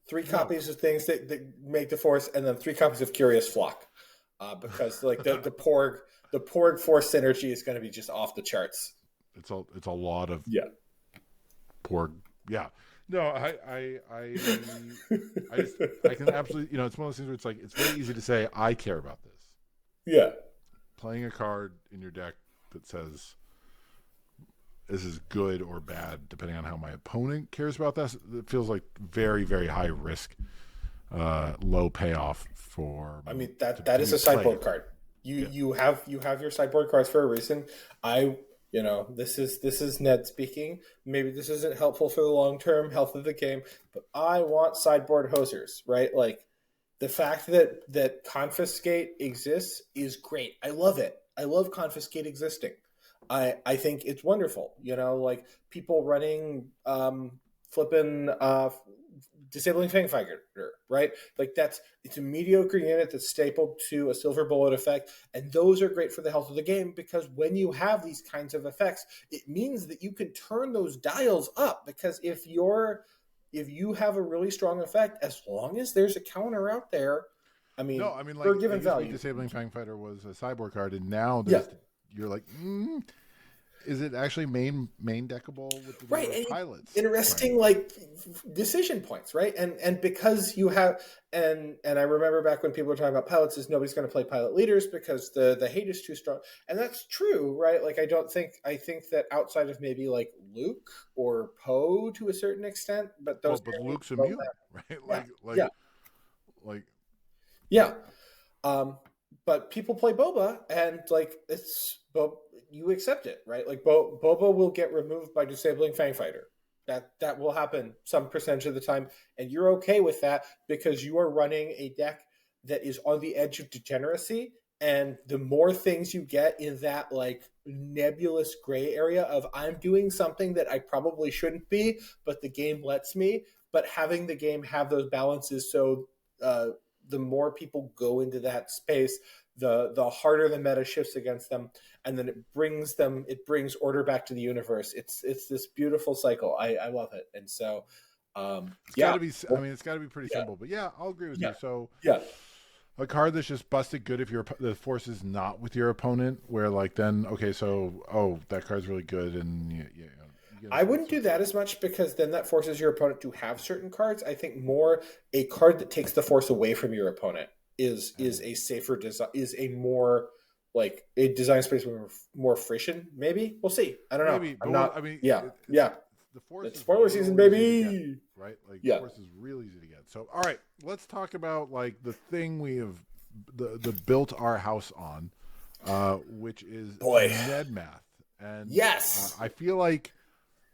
three well, copies of things that make the force, and then three copies of Curious Flock, because like the Porg force synergy is going to be just off the charts. it's a lot of Yeah. poor, yeah. No, I can absolutely, it's one of those things where it's like, it's very easy to say, I care about this. Yeah. Playing a card in your deck that says this is good or bad, depending on how my opponent cares about this, it feels like very, very high risk, low payoff for. I mean that is a sideboard card. You have your sideboard cards for a reason. This is Ned speaking. Maybe this isn't helpful for the long term health of the game, but I want sideboard hosers, right? Like the fact that confiscate exists is great. I love it. I love confiscate existing. I think it's wonderful. Like people running flipping disabling Fangfighter, right? Like it's a mediocre unit that's stapled to a silver bullet effect, and those are great for the health of the game because when you have these kinds of effects, it means that you can turn those dials up. Because if you have a really strong effect, as long as there's a counter out there, I mean, No, I mean, for like a it given used to be value, disabling Fangfighter was a cyborg card, and now yeah, you're like, is it actually main deckable with the right. number of And pilots? interesting, Right. like decision points, right? And because you have, and I remember back when people were talking about pilots, is nobody's going to play pilot leaders because the hate is too strong, and that's true, right? Like I think that outside of maybe like Luke or Poe to a certain extent, but Well, those but areas Luke's don't immune, right? yeah, yeah, Like yeah. Um, but people play Boba, and like you accept it, right? Like Boba will get removed by disabling Fangfighter. That will happen some percentage of the time, and you're okay with that because you are running a deck that is on the edge of degeneracy. And the more things you get in that like nebulous gray area of I'm doing something that I probably shouldn't be, but the game lets me. But having the game have those balances, so uh, the more people go into that space, the harder the meta shifts against them, and then it brings order back to the universe. It's this beautiful cycle. I love it, and so it's got yeah, to be. I mean, it's got to be pretty yeah, simple. But yeah, I'll agree with yeah, you. So yeah, a card that's just busted good if the force is not with your opponent, where like then okay, so that card's really good, and you get I into wouldn't do that as much because then that forces your opponent to have certain cards. I think more a card that takes the force away from your opponent is a safer design, is a more like a design space with more friction. Maybe we'll see. I don't know. maybe, I'm I not. mean, Yeah, yeah. the force It's is spoiler season, real easy to get, baby. right? Like the Yeah, force is real easy to get. So, all right, let's talk about like the thing we have the built our house on, which is Boy, Nedmath, and yes. I feel like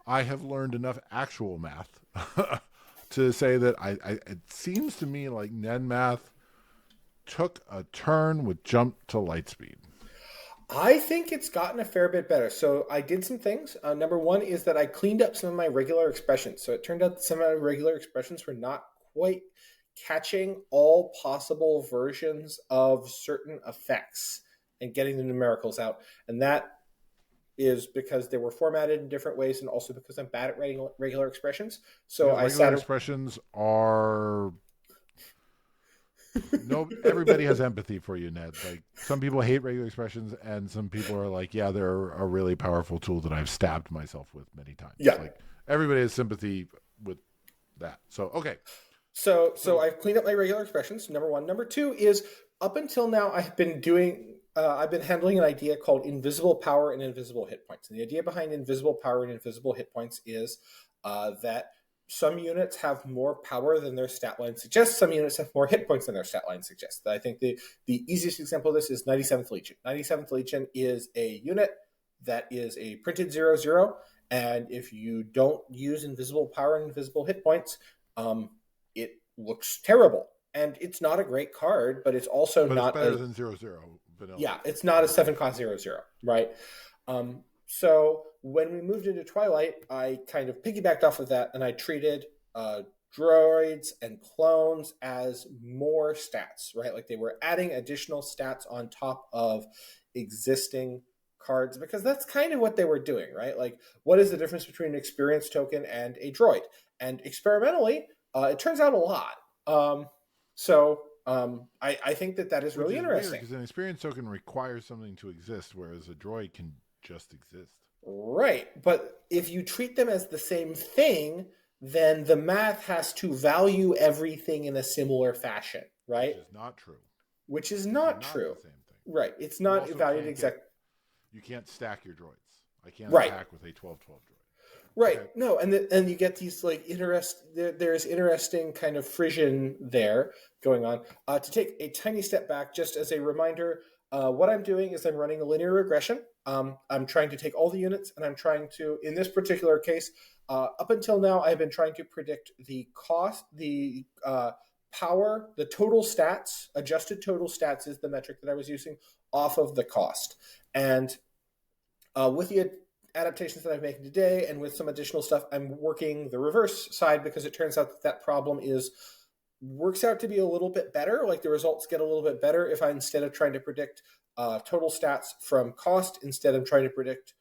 I have learned enough actual math to say that it seems to me like Nedmath took a turn with jump to lightspeed. I think it's gotten a fair bit better. So I did some things. Number one is that I cleaned up some of my regular expressions. So it turned out that some of my regular expressions were not quite catching all possible versions of certain effects and getting the numericals out. And that is because they were formatted in different ways and also because I'm bad at writing regular expressions. So Because I regular sat. expressions are no everybody has empathy for you, Ned. Like some people hate regular expressions and some people are like, yeah, they're a really powerful tool that I've stabbed myself with many times. Yeah. Like everybody has sympathy with that. So okay. So I've cleaned up my regular expressions. Number one. Number two is up until now I've been handling an idea called invisible power and invisible hit points. And the idea behind invisible power and invisible hit points is that some units have more power than their stat line suggests. Some units have more hit points than their stat line suggests. I think the easiest example of this is 97th Legion. 97th Legion is a unit that is a printed 0/0. And if you don't use invisible power and invisible hit points, it looks terrible. And it's not a great card, but it's also but it's not better than 0/0 vanilla. yeah, it's not a 7-cost 0/0, right? So when we moved into Twilight, I kind of piggybacked off of that and I treated droids and clones as more stats, right? Like they were adding additional stats on top of existing cards because that's kind of what they were doing, right? Like, what is the difference between an experience token and a droid? And experimentally, it turns out a lot. I think that is Which really is weird interesting. because an experience token requires something to exist, whereas a droid can just exist. Right. But if you treat them as the same thing, then the math has to value everything in a similar fashion, right? Which is not true. Which is These are not not true. the same thing. Right. It's You not also valued can't exactly. you can't stack your droids. I can't Right. attack with a 12/12 droid. Right. Okay. No, and you get these like there's interesting kind of frisson there going on. To take a tiny step back, just as a reminder, what I'm doing is I'm running a linear regression. I'm trying to take all the units and I'm trying to, in this particular case, up until now, I've been trying to predict the cost, the power, the total stats, adjusted total stats is the metric that I was using off of the cost. And with the adaptations that I'm making today and with some additional stuff, I'm working the reverse side because it turns out that problem works out to be a little bit better. Like the results get a little bit better if I, instead of trying to predict total stats from cost, instead I'm trying to predict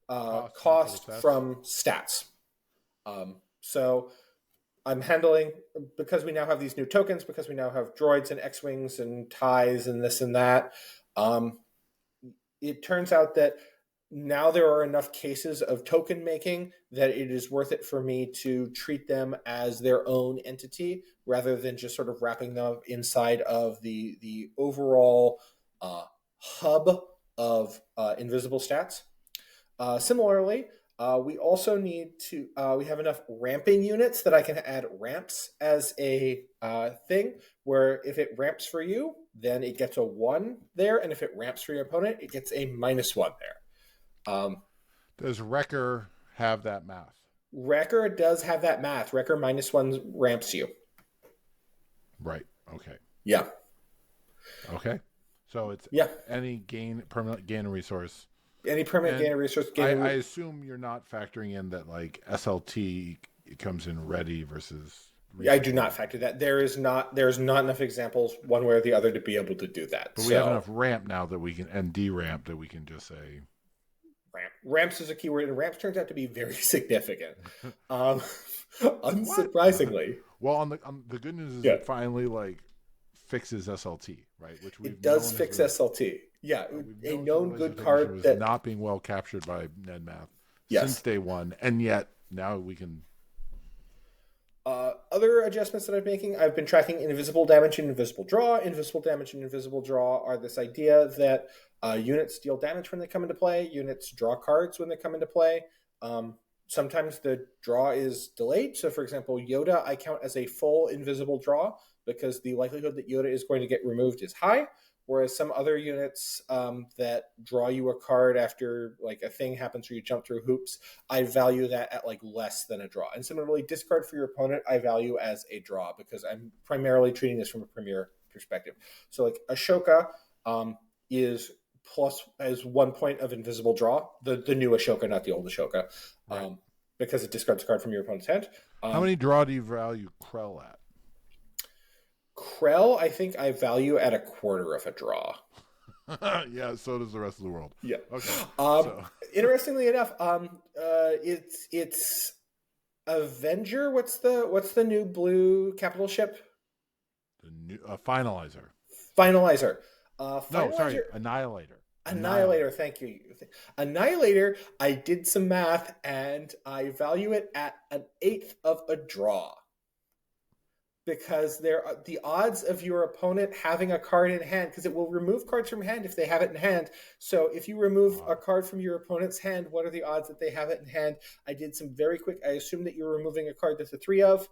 cost from stats. So I'm handling, because we now have these new tokens, because we now have droids and X-Wings and TIEs and this and that, it turns out that now there are enough cases of token making that it is worth it for me to treat them as their own entity rather than just sort of wrapping them inside of the overall hub of invisible stats. Similarly, we also need to, we have enough ramping units that I can add ramps as a thing where if it ramps for you, then it gets a 1 there. And if it ramps for your opponent, it gets a -1 there. Does Wrecker have that math? Wrecker does have that math. Wrecker -1 ramps you. Right. Okay. Yeah. Okay. So it's any permanent gain of resource. Any permanent gain of resource. I assume you're not factoring in that like SLT comes in ready versus. I do not factor that. There's not enough examples one way or the other to be able to do that. But we have enough ramp now that we can, and deramp that we can just say. Ramps is a keyword, and ramps turns out to be very significant. Unsurprisingly. Well, on the good news is it finally like fixes SLT, right? Which it does fix SLT. Yeah, a known good card was that not being well captured by Nedmath since day one, and yet now we can. Other adjustments that I'm making, I've been tracking invisible damage and invisible draw. Invisible damage and invisible draw are this idea that units deal damage when they come into play, units draw cards when they come into play. sometimes the draw is delayed. So, for example, Yoda I count as a full invisible draw because the likelihood that Yoda is going to get removed is high. Whereas some other units that draw you a card after like a thing happens or you jump through hoops, I value that at like less than a draw. And similarly, discard for your opponent, I value as a draw because I'm primarily treating this from a premier perspective. So like Ashoka is plus as 1 point of invisible draw, the new Ashoka, not the old Ashoka, Right. because it discards a card from your opponent's hand. How many draw do you value Krell at? Krell, I think I value at a quarter of a draw. Yeah, so does the rest of the world. Yeah. Okay. Interestingly enough, it's Avenger. What's the new blue capital ship? The new Finalizer. Finalizer. No, sorry, Annihilator. Annihilator. Thank you. Annihilator. I did some math and I value it at 1/8 of a draw. Because the odds of your opponent having a card in hand, because it will remove cards from hand if they have it in hand. So if you remove a card from your opponent's hand, what are the odds that they have it in hand? I did some very quick. I assume that you're removing a card that's a 3 of.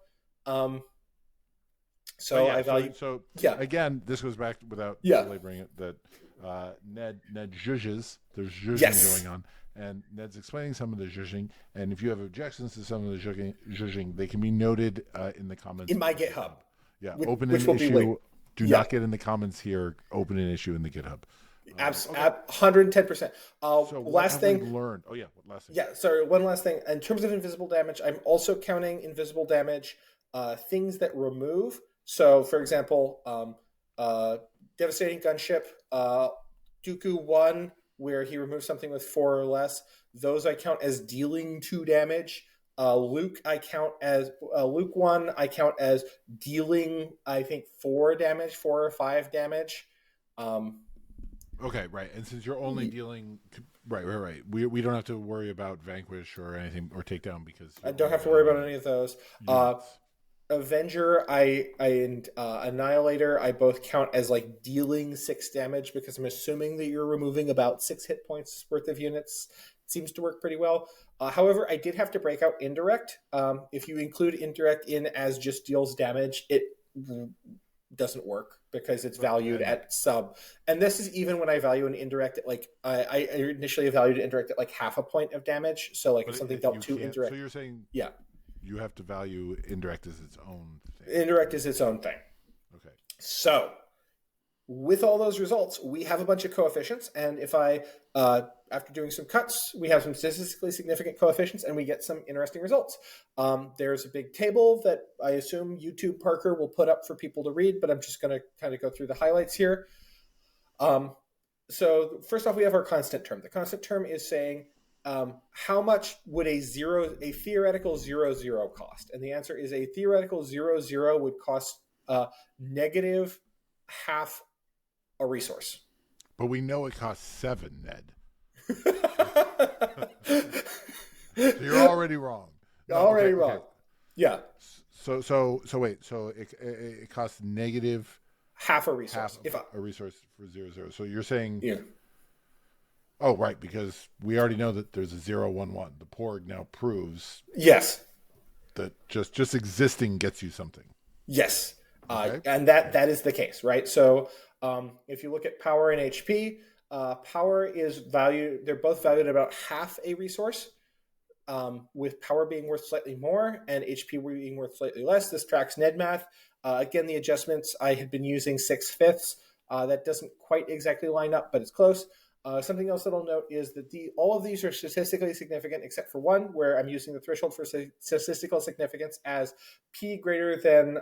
I value. So yeah. Again, this goes back without belaboring it that Ned zhuzhes. There's zhuzhing going on. And Ned's explaining some of the zhuzhing. And if you have objections to some of the zhuzhing, they can be noted in the comments. In my GitHub. Yeah, open an issue. Do not get in the comments here. Open an issue in the GitHub. 110%. So last thing. We learned. Oh, yeah. Last thing. Yeah, sorry. One last thing. In terms of invisible damage, I'm also counting invisible damage things that remove. So, for example, Devastating Gunship, Dooku 1, where he removes something with 4 or less. Those I count as dealing 2 damage. Luke 1 I count as dealing, I think, 4 or 5 damage. Okay, right. And since you're only dealing, right. We don't have to worry about vanquish or anything or takedown because I don't have to worry about any of those. Avenger, and Annihilator, I both count as like dealing 6 damage because I'm assuming that you're removing about 6 hit points worth of units. It seems to work pretty well. However, I did have to break out indirect. If you include indirect in as just deals damage, it doesn't work because it's valued at sub. And this is even when I value an indirect at like I initially valued indirect at like 1/2 point of damage. So like if something dealt 2 indirect. So you're saying you have to value indirect as its own thing. Indirect is its own thing. Okay. So with all those results, we have a bunch of coefficients. And if I, after doing some cuts, we have some statistically significant coefficients and we get some interesting results. There's a big table that I assume YouTube Parker will put up for people to read, but I'm just going to kind of go through the highlights here. So first off, we have our constant term. The constant term is saying, how much would a theoretical 0/0 cost? And the answer is a theoretical 0/0 would cost negative half a resource. But we know it costs 7, Ned. So you're already wrong. Wrong. Yeah. So wait. So it costs negative half a resource. A resource for 0/0. So you're saying. Yeah. Oh, right, because we already know that there's a 0/1/1. The Porg now proves that just existing gets you something. Yes, okay. And that is the case, right? So if you look at power and HP, power is valued. They're both valued at about half a resource, with power being worth slightly more and HP being worth slightly less. This tracks Nedmath. Again, the adjustments I had been using 6/5. That doesn't quite exactly line up, but it's close. Something else that I'll note is that all of these are statistically significant except for one, where I'm using the threshold for statistical significance as P greater than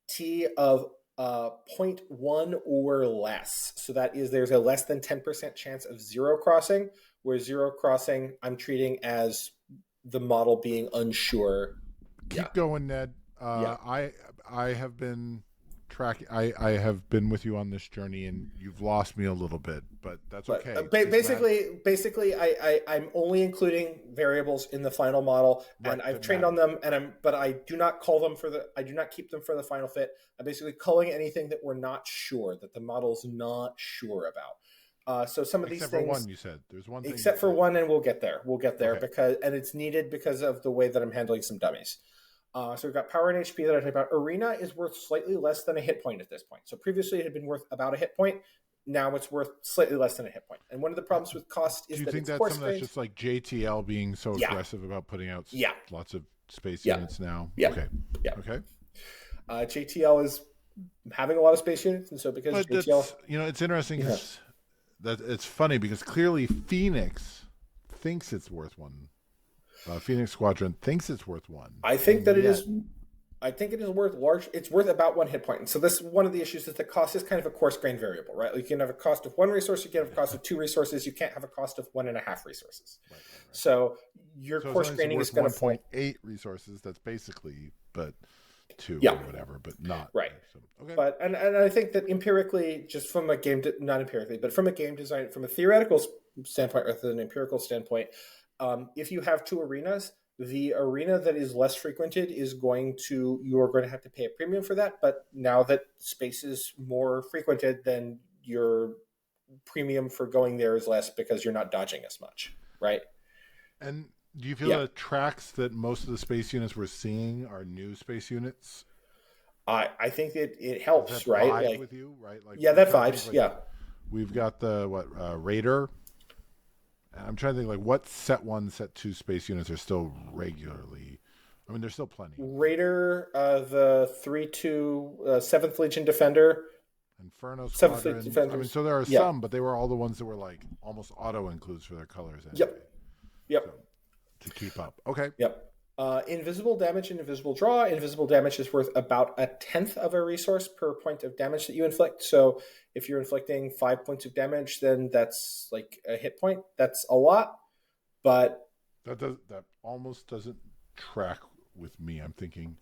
T of 0.1 or less. So that is there's a less than 10% chance of zero crossing, where zero crossing I'm treating as the model being unsure. Keep going, Ned. I have been tracking. I have been with you on this journey, and you've lost me a little bit, but that's okay. Basically, I'm only including variables in the final model, and I've trained on them, but I do not I do not keep them for the final fit. I'm basically culling anything that we're not sure, that the model's not sure about. So some of these Except for things, one, you said there's one thing except for that. one, and we'll get there. We'll get there Okay. because, and it's needed because of the way that I'm handling some dummies. So we've got power and HP that I talked about. Arena is worth slightly less than a hit point at this point. So previously it had been worth about a hit point. Now it's worth slightly less than a hit point. And one of the problems with cost is Do you that think it's that's coarse some of that's grained. just like JTL being so Yeah, aggressive about putting out yeah, lots of space yeah, units now? yeah, Okay. yeah. Okay. JTL is having a lot of space units, and so because But JTL, that's, it's interesting yeah. because that it's funny because clearly Phoenix thinks it's worth one. Phoenix Squadron thinks it's worth one, I think and that it yet is. I think it is worth large. It's worth about one hit point. And so this one of the issues is that cost is kind of a coarse grained variable, right? Like you can have a cost of one resource, you can have a cost of two resources, you can't have a cost of 1.5 resources. right. So your So as coarse long as it's graining is worth going one to fall. point eight resources, that's basically but two Yeah, or whatever, but not right. So, okay. But and I think that empirically, just from a not empirically, but from a game design, from a theoretical standpoint rather than an empirical standpoint, if you have two arenas, the arena that is less frequented is you are going to have to pay a premium for that. But now that space is more frequented, then your premium for going there is less because you're not dodging as much, right? And do you feel Yeah, the tracks that most of the space units we're seeing are new space units? I think that it Does helps, that right? vibe Like, with you? Right? Like yeah, I'm that trying to think vibes. like Yeah. we've got the Raider. And I'm trying to think like what set one, set two space units are still regularly. I mean, there's still plenty. Raider, the 3-2 7th Legion Defender, Inferno 7th Legion Squadrons. I mean, Defenders. so there are Yeah. some, but they were all the ones that were like almost auto includes for their colors anyway. Yep. Yep. So to keep up. Okay. Yep. Invisible damage and invisible draw. Invisible damage is worth about a tenth of a resource per point of damage that you inflict. So if you're inflicting 5 points of damage, then that's like a hit point. That's a lot, but That almost doesn't track with me. I'm thinking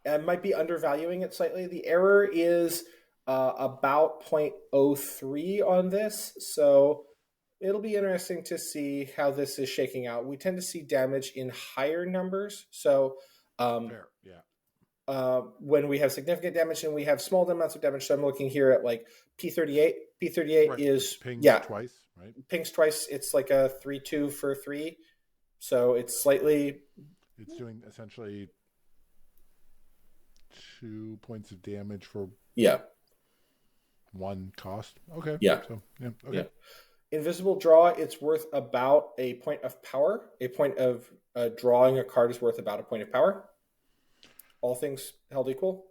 I might be undervaluing it slightly. The error is about 0.03 on this, so it'll be interesting to see how this is shaking out. We tend to see damage in higher numbers, so fair. Yeah. when we have significant damage and we have small amounts of damage. So I'm looking here at like P38. P38 Right. is Pings yeah, twice, right? pings twice. It's like a 3-2 for 3, so it's slightly It's doing essentially 2 points of damage for yeah, one cost. Okay. yeah, So yeah. Okay. yeah. Invisible draw, it's worth about a point of power. A point of drawing a card is worth about a point of power. All things held equal.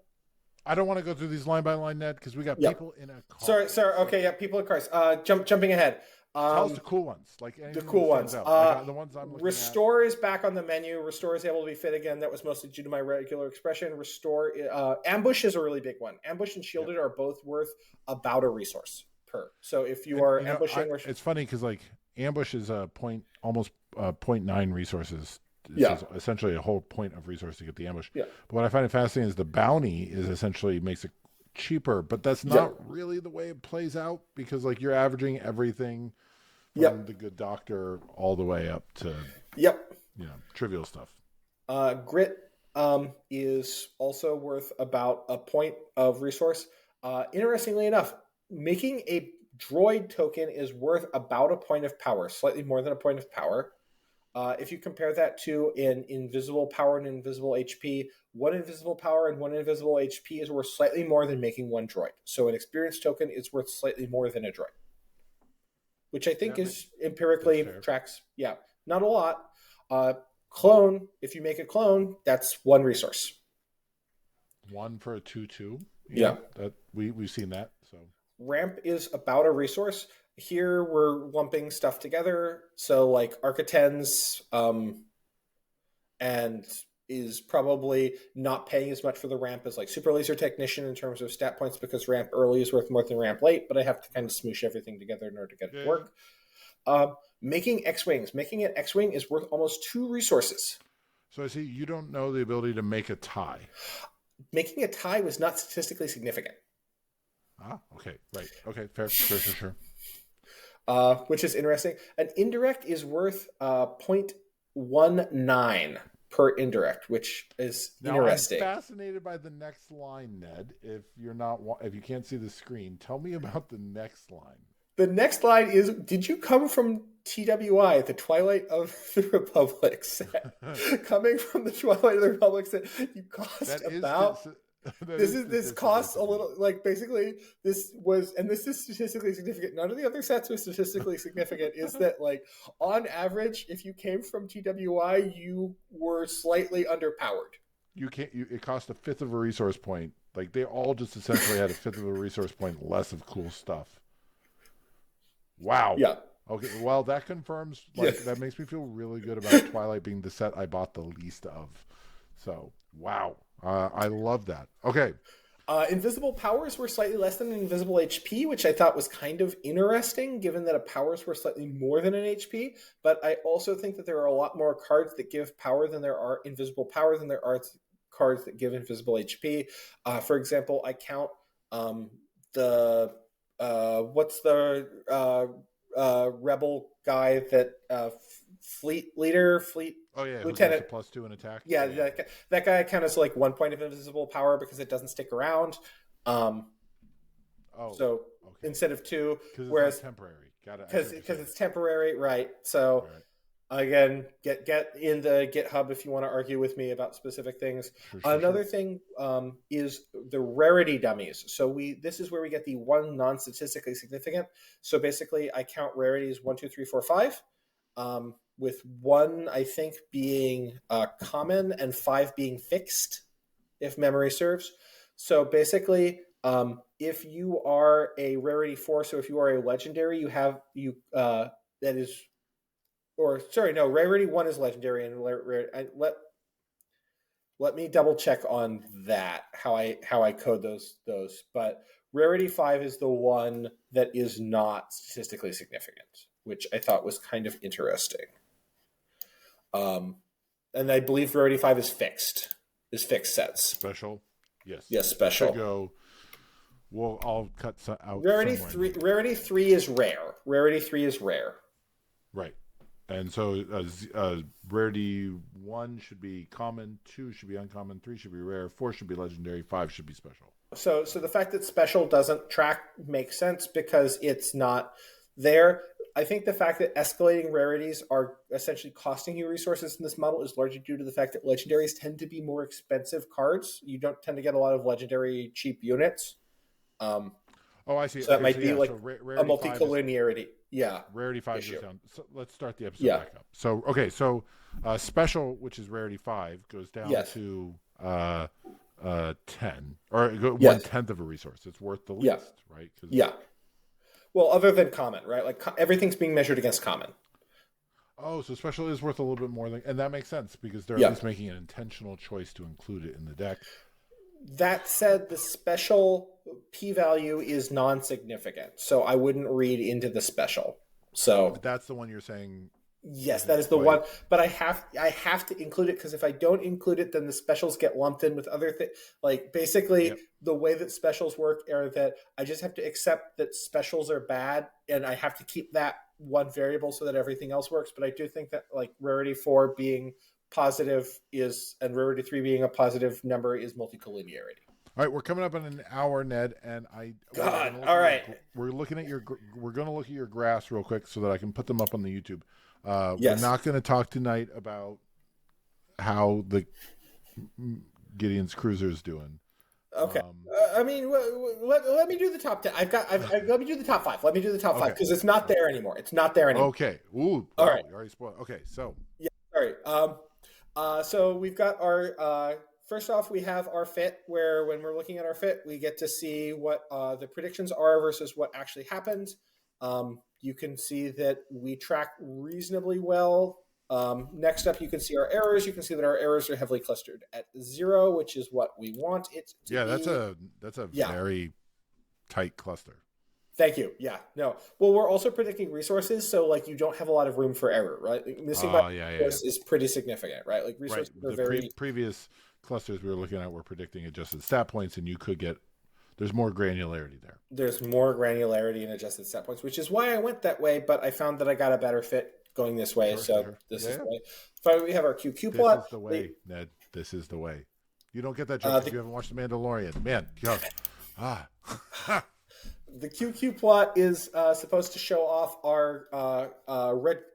I don't want to go through these line by line, Ned, because we got Yep. people in a car. Sorry. Okay, yeah, people in cars. Jumping ahead. Tell us the cool ones, like The cool ones. Like, the ones I'm looking Restore is back on the menu. Restore is able to be fit again. That was mostly due to my regular expression. Restore. Ambush is a really big one. Ambush and shielded are both worth about a resource per. So if you are ambushing, it's funny because like ambush is a point, almost 0.9 resources. Yeah. It's essentially a whole point of resource to get the ambush. Yeah. But what I find fascinating is the bounty is essentially makes it cheaper, but that's not really the way it plays out because like you're averaging everything from the good doctor all the way up to trivial stuff. Grit is also worth about a point of resource. Interestingly enough, making a droid token is worth about a point of power, slightly more than a point of power. If you compare that to an invisible power and invisible HP, one invisible power and one invisible HP is worth slightly more than making one droid. So an experience token is worth slightly more than a droid, which I think is empirically tracks. Yeah, not a lot. Clone, if you make a clone, that's one resource. One for a 2/2. Yeah. That we've seen that. So ramp is about a resource. Here we're lumping stuff together. So like Architens and is probably not paying as much for the ramp as like Super Laser Technician in terms of stat points because ramp early is worth more than ramp late, but I have to kind of smoosh everything together in order to get it to work. Making X-Wings. Making an X-Wing is worth almost 2 resources. So I see you don't know the ability to make a tie. Making a tie was not statistically significant. Okay. Right. Okay. Fair. Sure. Which is interesting. An indirect is worth 0.19. per indirect, which is Now I'm interesting. fascinated by the next line, Ned. If you can't see the screen, tell me about the next line. The next line is, did you come from TWI, the Twilight of the Republic set? Coming from the Twilight of the Republic set, you cost That is about... that is This statistically costs a little, like, basically this was, and this is statistically significant. None of the other sets were statistically significant. Is that, like, on average, if you came from TWI, you were slightly underpowered. You can't. It cost a fifth of a resource point. Like they all just essentially had a fifth of a resource point less of cool stuff. Wow. Yeah. Okay. Well, that confirms. Like Yeah. that makes me feel really good about Twilight being the set I bought the least of. So wow. I love that. Okay. Invisible powers were slightly less than an invisible HP, which I thought was kind of interesting, given that powers were slightly more than an HP. But I also think that there are a lot more cards that give power than there are invisible power than there are cards that give invisible HP. For example, I count the what's the rebel guy that fleet leader, fleet Oh yeah. lieutenant. Who gets a +2 in attack? Yeah, Yeah. that guy counts as like 1 point of invisible power because it doesn't stick around. Oh. So Okay. instead of 2, Because it's whereas not temporary. Got it. because it's temporary, right? So again, get in the GitHub if you want to argue with me about specific things. Another thing is the rarity dummies. So this is where we get the one non-statistically significant. So basically, I count rarities 1, 2, 3, 4, 5. With 1, I think, being common and 5 being fixed, if memory serves. So basically, if you are a rarity 4, so if you are a legendary, rarity 1 is legendary, and let me double check on that, how I code those. But rarity 5 is the one that is not statistically significant, which I thought was kind of interesting. And I believe rarity 5 is fixed sets. Special, yes. Yes, special. Should go. Well, I'll cut out. Rarity 3 is rare. Rarity 3 is rare. Right, and so rarity 1 should be common, 2 should be uncommon, 3 should be rare, 4 should be legendary, 5 should be special. So the fact that special doesn't track makes sense because it's not there. I think the fact that escalating rarities are essentially costing you resources in this model is largely due to the fact that legendaries tend to be more expensive cards. You don't tend to get a lot of legendary cheap units. Oh, I see. So that might be like a multicollinearity. Yeah. Rarity 5 goes down. So let's start the episode back up. So, okay. So special, which is rarity 5, goes down to 10. Or 1/10 of a resource. It's worth the least, right? Yeah. Well, other than common, right? Like everything's being measured against common. Oh, so special is worth a little bit more and that makes sense because they're at least making an intentional choice to include it in the deck. That said, the special p-value is non-significant, so I wouldn't read into the special. So but that's the one you're saying. Yes, that is the one. But I have to include it because if I don't include it, then the specials get lumped in with other things. Like basically, the way that specials work are that I just have to accept that specials are bad, and I have to keep that one variable so that everything else works. But I do think that like rarity 4 being positive and rarity 3 being a positive number is multicollinearity. All right, we're coming up on an hour, Ned, and all right. We're going to look at your graphs real quick so that I can put them up on the YouTube. Yes. We're not going to talk tonight about how the Gideon's cruiser is doing. Okay. I mean, let me do the top 10. Let me do the top 5. Let me do the top 5 because it's not there anymore. It's not there anymore. Okay. Ooh. All right. You already spoiled. Okay. So. Yeah. All right. So we've got our. First off, we have our fit, where when we're looking at our fit, we get to see what the predictions are versus what actually happened. You can see that we track reasonably well. Next up, you can see our errors. You can see that our errors are heavily clustered at 0, which is what we want it to be. Yeah, that's a very tight cluster. Thank you. Yeah, no. Well, we're also predicting resources, so like you don't have a lot of room for error, right? Missing by resource is pretty significant, right? Like resources are very previous clusters we were looking at were predicting adjusted stat points, and you could get there's more granularity there. There's more granularity in adjusted stat points, which is why I went that way. But I found that I got a better fit going this way. Sure, So sure. this Yeah, is yeah. the way. Finally, we have our QQ This plot. is the way, Ned. This is the way. You don't get that joke Uh, because the you haven't watched The Mandalorian. Man, yo. Ah. the QQ plot is supposed to show off our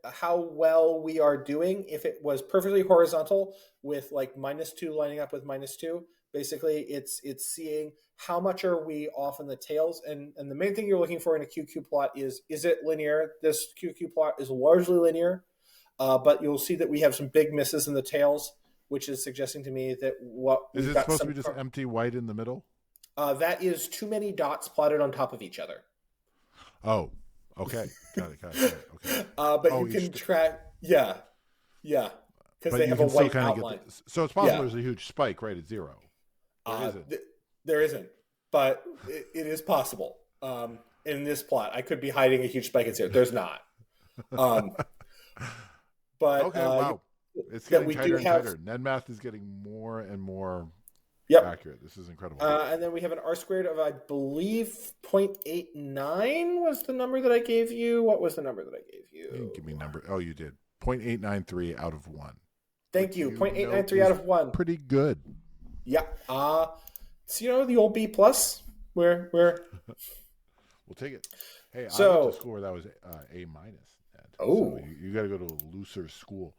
how well we are doing. If it was perfectly horizontal with like -2 lining up with -2, basically it's seeing how much are we off in the tails. And the main thing you're looking for in a QQ plot is it linear? This QQ plot is largely linear, but you'll see that we have some big misses in the tails, which is suggesting to me that what Is we've it got supposed to some. be just empty white in the middle? That is too many dots plotted on top of each other. Oh, okay. Got it, got it, got it. Okay. But Oh, you can track, yeah, yeah, because but they you have a can still white kind of outline. get so it's possible Yeah, there's a huge spike right at zero. Or is it? there isn't, but it is possible. In this plot, I could be hiding a huge spike in here. There's not. Um, but Okay, wow. It's that getting we tighter do and have. tighter. Nedmath is getting more and more Yep. accurate. This is incredible. And then we have an R squared of, I believe, 0.89 was the number that I gave you. What was the number that I gave You you? didn't give me a number. Oh, you did. 0.893 out of 1. Thank you. 0.893 out of 1. Pretty good. Yeah. So the old B plus where We'll take it. Hey, I so went to school where that was A minus, Ned. oh So you got to go to a looser school.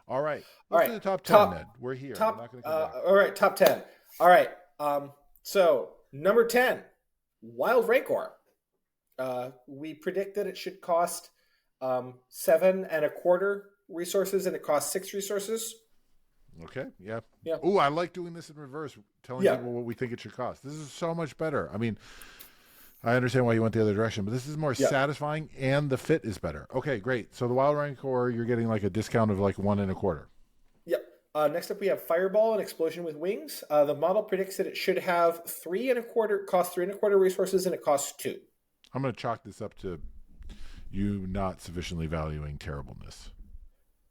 All right. all Let's right do the top 10, Ned. We're here. We're not going to come back. all right, top 10. All right. So number 10, Wild Rancor. We predict that it should cost 7.25 resources, and it costs 6 resources. Okay. Yeah. Yeah. Oh, I like doing this in reverse, telling people what we think it should cost. This is so much better. I mean, I understand why you went the other direction, but this is more satisfying, and the fit is better. Okay, great. So the Wild Rancor, you're getting like a discount of like 1.25. Yep. Next up, we have Fireball, an explosion with wings. The model predicts that it should have 3.25, cost 3.25 resources, and it costs 2. I'm going to chalk this up to you not sufficiently valuing terribleness.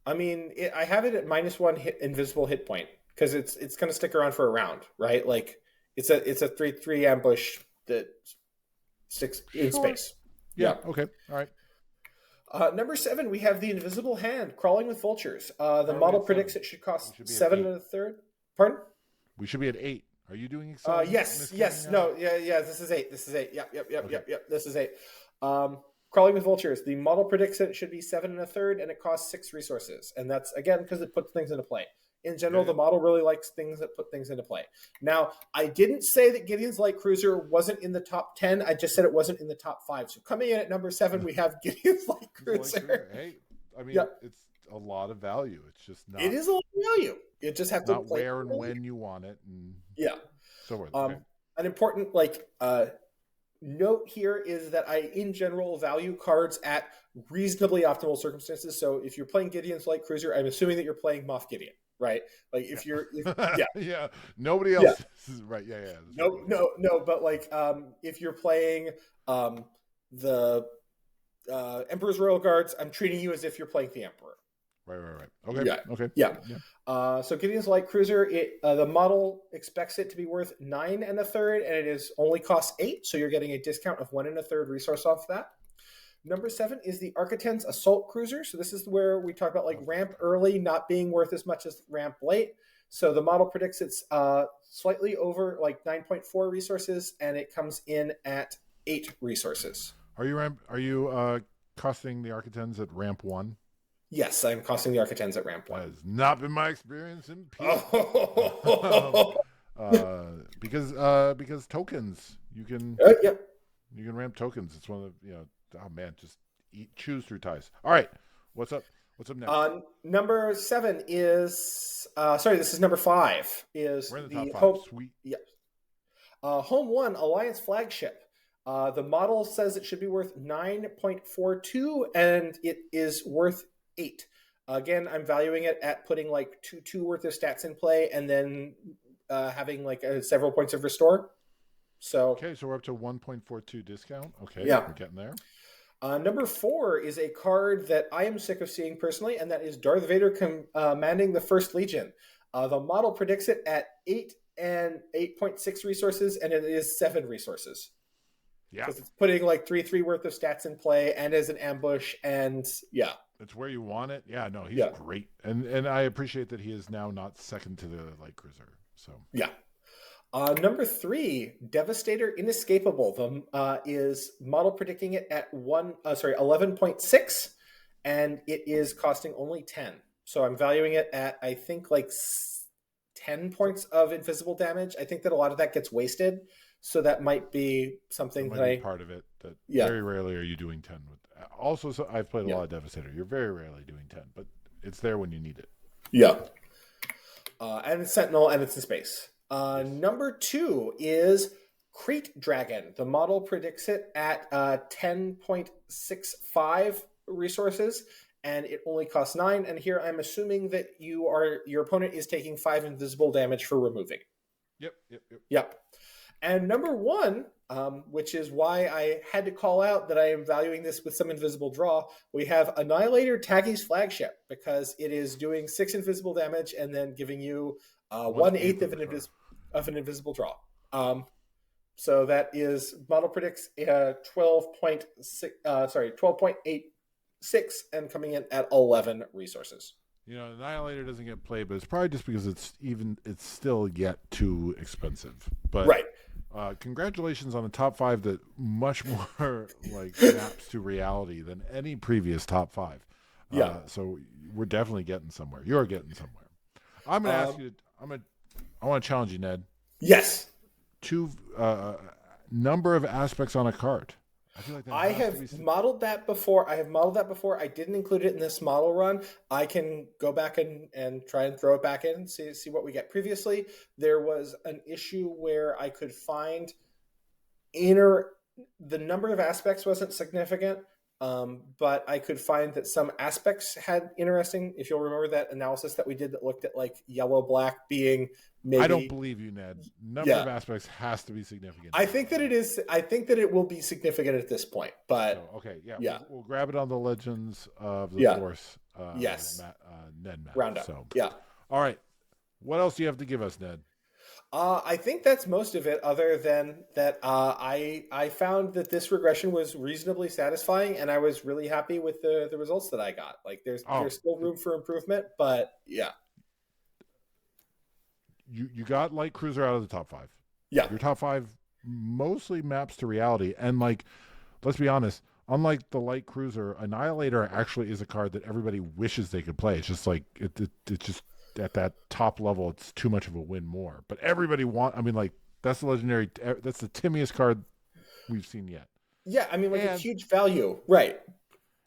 I mean, I have it at -1 invisible hit point because it's going to stick around for a round, right? Like it's a 3/3 ambush that sticks in space. Yeah. Okay. All right. Number 7, we have the Invisible Hand, crawling with vultures. The model predicts it should cost 7.25. Pardon? We should be at 8. Are you doing yes. No. Yeah. This is 8. Yep. This is 8. Crawling with vultures. The model predicts that it should be 7.25, and it costs 6 resources. And that's again because it puts things into play. In general, the model really likes things that put things into play. Now, I didn't say that Gideon's Light Cruiser wasn't in the top 10. I just said it wasn't in the top 5. So coming in at number 7, we have Gideon's Light Cruiser. Hey, I mean, it's a lot of value. It's just not. It is a lot of value. You just have to not where and when you want it, and so forth. Okay. An important note here is that I, in general, value cards at reasonably optimal circumstances. So if you're playing Gideon's Light Cruiser, I'm assuming that you're playing Moff Gideon, right? Like if you're, yeah, nobody else is right. Yeah. No, but like if you're playing the Emperor's Royal Guards, I'm treating you as if you're playing the Emperor. Right. Okay. Okay. So Gideon's Light Cruiser, the model expects it to be worth 9.25, and it is only costs 8, so you're getting a discount of 1.25 resource off that. Number 7 is the Architens Assault Cruiser. So this is where we talk about like ramp early not being worth as much as ramp late. So the model predicts it's slightly over like 9.4 resources, and it comes in at 8 resources. Are you costing the Architens at ramp 1? Yes, I'm costing the Architens at ramp 1. That has not been my experience in P. Because tokens, you can ramp tokens. It's one of the just choose through ties. All right, what's up? What's up next? Number 7 is this is number 5 is we're in the top 5. Home, Sweet. Home 1 Alliance flagship. The model says it should be worth 9.42, and it is worth 8. Again, I'm valuing it at putting like 2 worth of stats in play, and then having like several points of restore. So we're up to 1.42 discount. Okay, we're getting there. Number 4 is a card that I am sick of seeing personally, and that is Darth Vader commanding the First Legion. The model predicts it at 8 and 8.6 resources, and it is 7 resources. Yeah, because it's putting like 3 worth of stats in play, and as an ambush, and It's where you want it. Yeah, no, he's Yeah. great, and I appreciate that he is now not second to the light cruiser. So Yeah. Number three, Devastator Inescapable. Is model predicting it at 11.6, and it is costing only 10. So I'm valuing it at, I think, like 10 points of invisible damage. I think that a lot of that gets wasted. So that might be that something might be part of it. That yeah, very rarely are you doing 10 with. Also, so I've played a yeah, lot of Devastator. You're very rarely doing 10, but it's there when you need it. yeah. And it's Sentinel, and it's in space. Yes. Number two is Crate Dragon. The model predicts it at 10.65 resources, and it only costs 9. And here I'm assuming that your opponent is taking 5 invisible damage for removing. Yep. Yep. And number one, which is why I had to call out that I am valuing this with some invisible draw, we have Annihilator Taggy's Flagship, because it is doing 6 invisible damage and then giving you 1/8 of an invisible draw. So that is model predicts 12.86 and coming in at 11 resources. Annihilator doesn't get played, but it's probably just because it's still yet too expensive. But right. Congratulations on a top 5 that much more like maps to reality than any previous top 5. Yeah. So we're definitely getting somewhere. You're getting somewhere. I'm going to ask you. I want to challenge you, Ned. Yes. To number of aspects on a card. I feel like that I have modeled that before. I didn't include it in this model run. I can go back and try and throw it back in and see what we get. Previously, there was an issue where I could find the number of aspects wasn't significant, but I could find that some aspects had interesting. If you'll remember that analysis that we did that looked at like yellow black being maybe. I don't believe you, Ned. Number of aspects has to be significant. I think that it is. I think that it will be significant at this point. But okay, yeah. We'll grab it on the Legends of the Force. Yes. Ned Math. Roundup. So yeah. All right. What else do you have to give us, Ned? I think that's most of it, other than that I found that this regression was reasonably satisfying, and I was really happy with the results that I got. Like there's still room for improvement, but yeah. You got Light Cruiser out of the top 5. Yeah. Your top 5 mostly maps to reality, and like, let's be honest, unlike the Light Cruiser, Annihilator actually is a card that everybody wishes they could play. It's just like it's just at that top level, it's too much of a win more. But everybody that's the legendary. That's the timmiest card we've seen yet. Yeah, I mean, a huge value, right?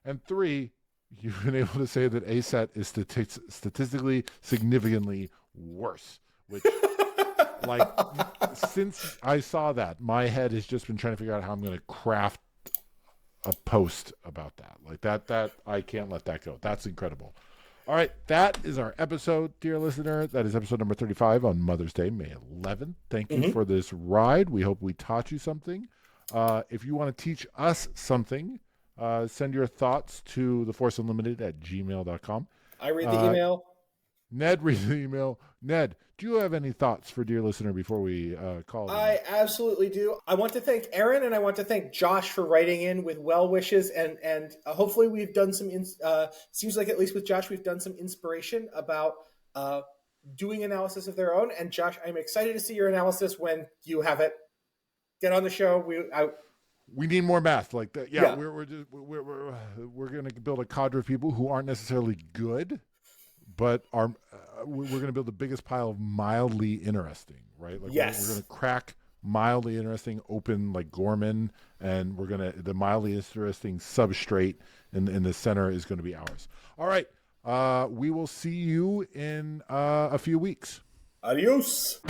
And 3, you've been able to say that A set is statistically significantly worse. Which, like, since I saw that, my head has just been trying to figure out how I'm going to craft a post about that. Like that I can't let that go. That's incredible. All right, that is our episode, dear listener. That is episode number 35 on Mother's Day, May 11th. Thank you for this ride. We hope we taught you something. If you want to teach us something, send your thoughts to theforceunlimited@gmail.com. I read the email. Ned reads the email. Ned, do you have any thoughts for dear listener before we call it? I absolutely do. I want to thank Aaron, and I want to thank Josh for writing in with well wishes, and hopefully we've done some. Seems like at least with Josh, we've done some inspiration about doing analysis of their own. And Josh, I'm excited to see your analysis when you have it. Get on the show. We need more math like that. Yeah. We're going to build a cadre of people who aren't necessarily good, but we're going to build the biggest pile of mildly interesting, right? Like yes. We're going to crack mildly interesting open like Gorman, and the mildly interesting substrate in the center is going to be ours. All right. We will see you in a few weeks. Adios.